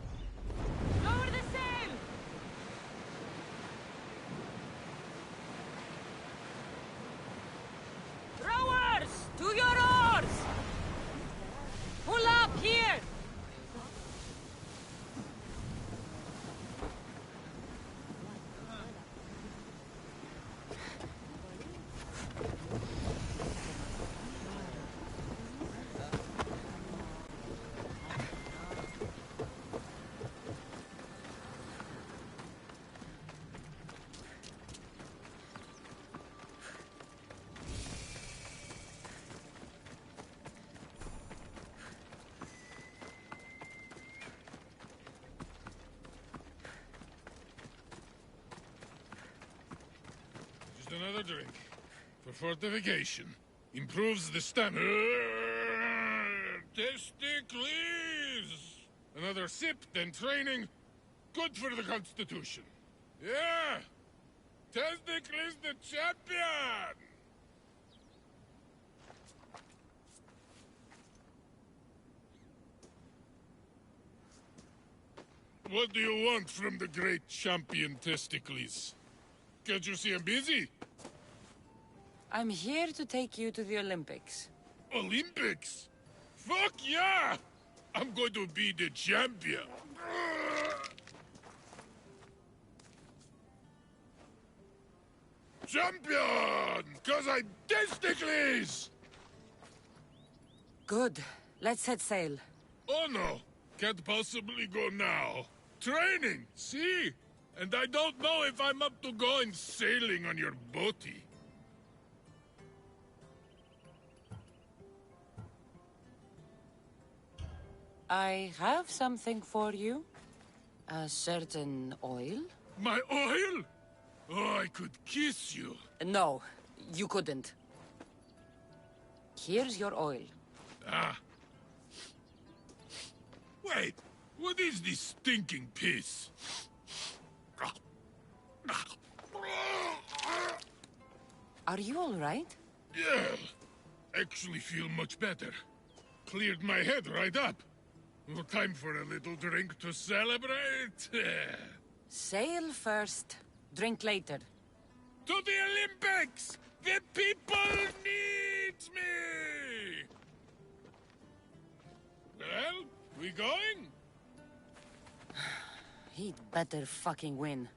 Lower the sail! Rowers! To your oars! Pull up here! Just another drink. For fortification. Improves the stamina. Teatikles! Another sip, then training. Good for the Constitution. Yeah! Teatikles the champion! What do you want from the great champion, Teatikles? Can't you see I'm busy? I'm here to take you to the Olympics. Olympics? Fuck yeah! I'm going to be the champion. Champion! Cause I'm Teatikles! Good. Let's set sail. Oh no, can't possibly go now. Training, see? And I don't know if I'm up to going sailing on your boaty. I have something for you. A certain oil? My oil? Oh, I could kiss you. No, you couldn't. Here's your oil. Ah. Wait, what is this stinking piss? Are you all right? Yeah, actually feel much better. Cleared my head right up. No time for a little drink to celebrate. Sail first, drink later. To the Olympics! The people need me! Well, we going? He'd better fucking win.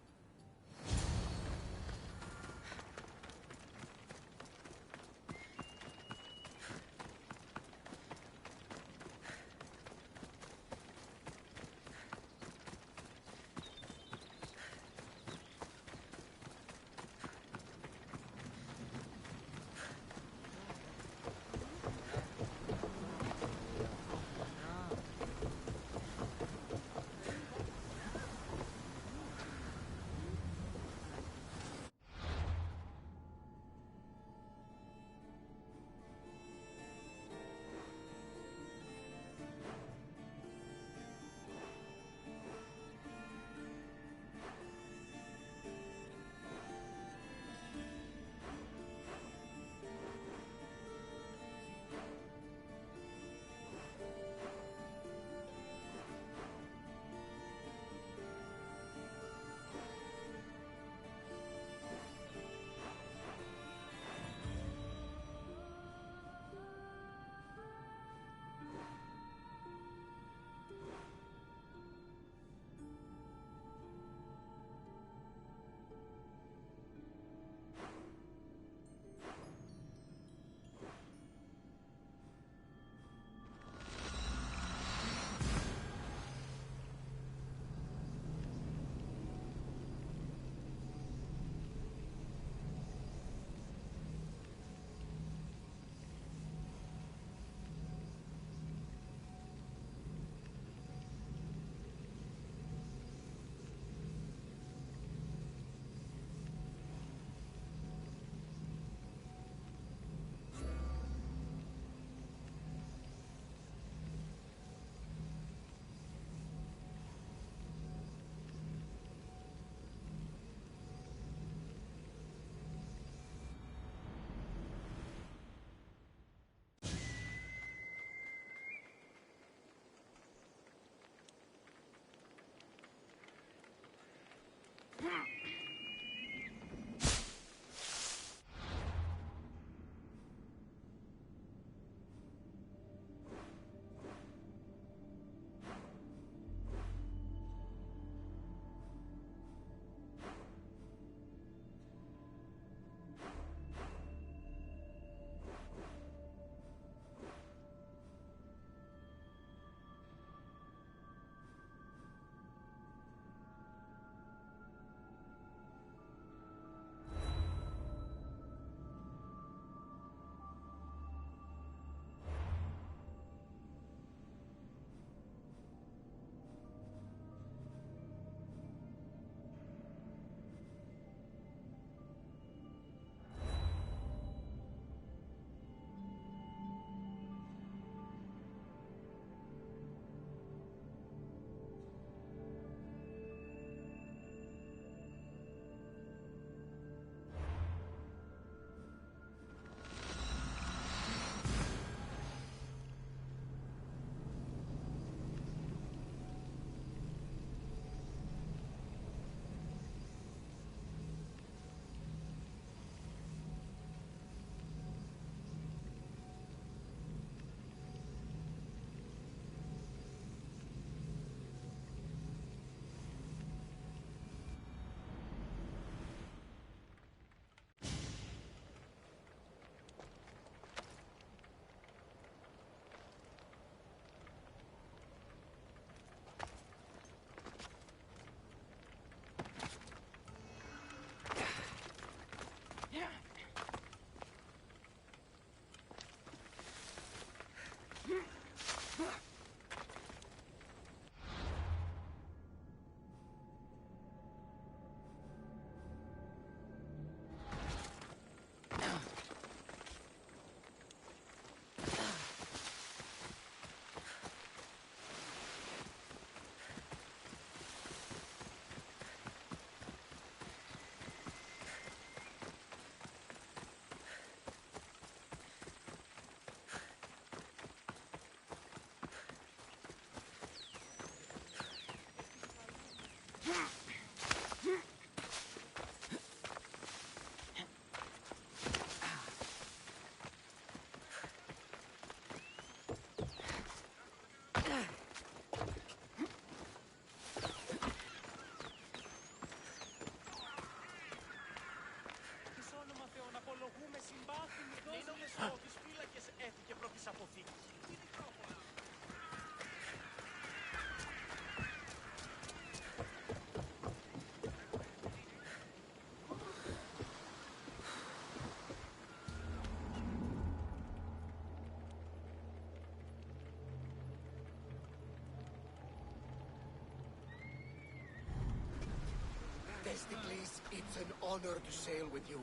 Teatikles, it's an honor to sail with you.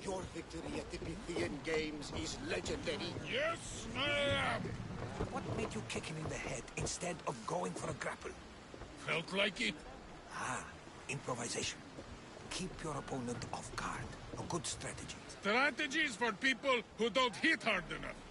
Your victory at the Pythian Games is legendary. Yes, I am! What made you kick him in the head instead of going for a grapple? Felt like it. Ah, improvisation. Keep your opponent off guard. A good strategy. Strategies for people who don't hit hard enough.